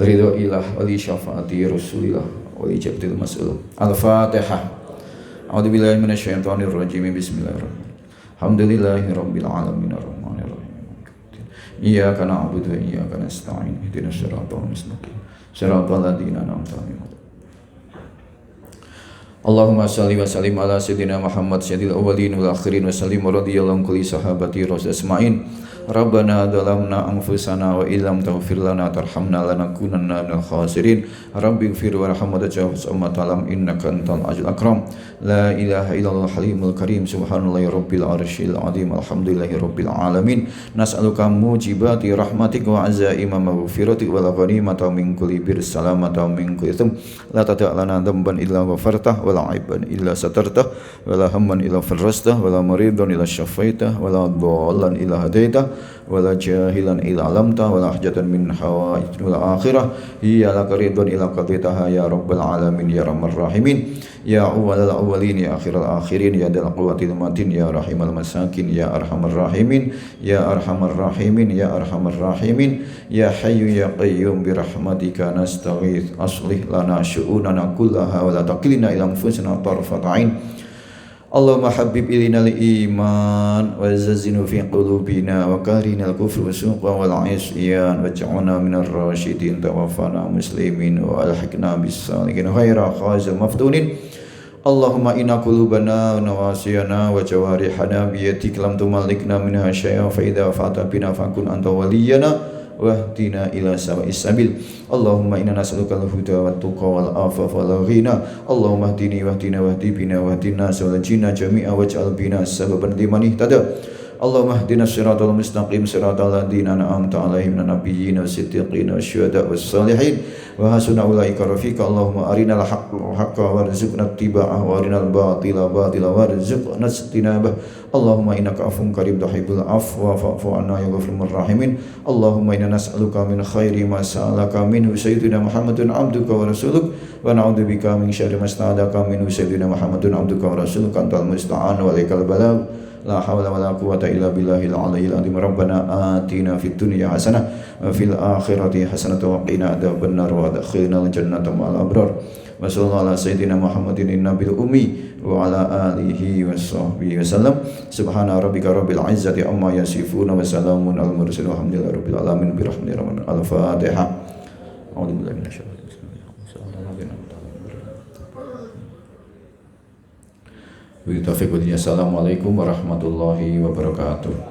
Speaker 2: Ridho ilah wali syafaati rasulillah wali jabdil mas'ul. Al-Fatihah. A'udzubillahi minasyaitonir rajim. Bismillahirrahmanirrahim. Alhamdulillahirabbil alamin arrahmanir rahim. Iyyaka na'budu wa iyyaka nasta'in. Ihdinas siratal mustaqim. Siratal ladzina an'amta 'alaihim. Allahumma shalli wa sallim ala sayyidina Muhammad sayyidil awwalin wal akhirin wa sallim radhiyallahu kulli sahabati rasul asma'in. Rabbana dhalamna anfusana wa illam taghfir lana tarhamna lanakunanna minal khasirin. Rabbighfir warham wa tajawaz amma ta'lam innaka antal azizul akram. La ilaha illallah halimul karim. Subhanallahi rabbil arsyil azim. Alhamdulillahi rabbil alamin. Nas'aluka mujibati rahmatik wa azaima maghfiratik wa la ghanimata min kulli bir salamata min kulli itham. La tada' lana dhanban illa ghafartah wa la aiban illa satartah wa la hamman illa farrastah wa la maridan illa syafaitah wa la dhallan illa hadaitah wala jahilan ila alamta wala hajatan min hawaijil akhirah hiya laka ridwan ila qaditaha ya rabbal alamin ya arhamar rahimin ya awwalal awwalin ya akhiral akhirin ya dal quwwatil matin ya rahimal masakin ya arhamar rahimin ya arhamar rahimin ya arhamar rahimin ya hayyu ya qayyum bi rahmatika nastaghith aslih lana syu'unana kullaha wa la taqilna ila anfusina tarfat ain.
Speaker 1: Allahumma habib ilinal iman wa zazzinu fi qulubina wa karinal kufr wa suqa wal isyan waj'alna minar rasyidin tawaffana muslimin wa alhiqna bis salihin ghaira khazil maftunin. Allahumma inna qulubana wa nawasiyana wa jawarihana biyadik lam tumallikna minha syai'an fa idza fa'ata bina fakun anta waliyana wahdina ila sawa'is sabil. Allahumma inna nas'aluka al-huda wat tuqa wal afafa wal ghina. Allahumma hdini wahdina wahdi bina wahdina sawal jinna jami'a waj'al bina sababan liman ihtada. Allahumma hdina siratal mustaqim siratal ladzina an'amta 'alaihim minan nabiyyin was-siddiqin wasyuhada was-salihin wa hasuna ulaika rafiqa. Allahumma arinal haqqa warzuqna ittiba'ah wa arinal batila warzuqna ijtinabah. Allahumma innaka afuwwun karim tuhibbul afwa fa'fu 'anna ya ghafurur rahimin. Allahumma inna nas'aluka min khairi ma sa'alaka minhu sayyidina Muhammadun 'abduka wa rasuluk wa na'udzubika min syarri ma sta'adaka minhu sayyidina Muhammadun 'abduka wa rasuluka antal musta'an wa alaikal balagh. La hawla wa la quwwata illa billahil aliyyil azim. Rabbana atina fid dunya hasanah wa fil akhirati hasanah wa qina adzabannar wa adkhilnal jannata ma'al abrar. Wa sallallahu ala sayyidina Muhammadin nabiyil ummi wa ala alihi washabbihi wasallam. Subhana rabbika rabbil izzati amma yasifun wa salamun al mursalin walhamdulillahi rabbil alamin bi rahmatir rahman. Al-Fatihah. A'udzu billahi minasyaitonir rajim. Assalamualaikum warahmatullahi wabarakatuh.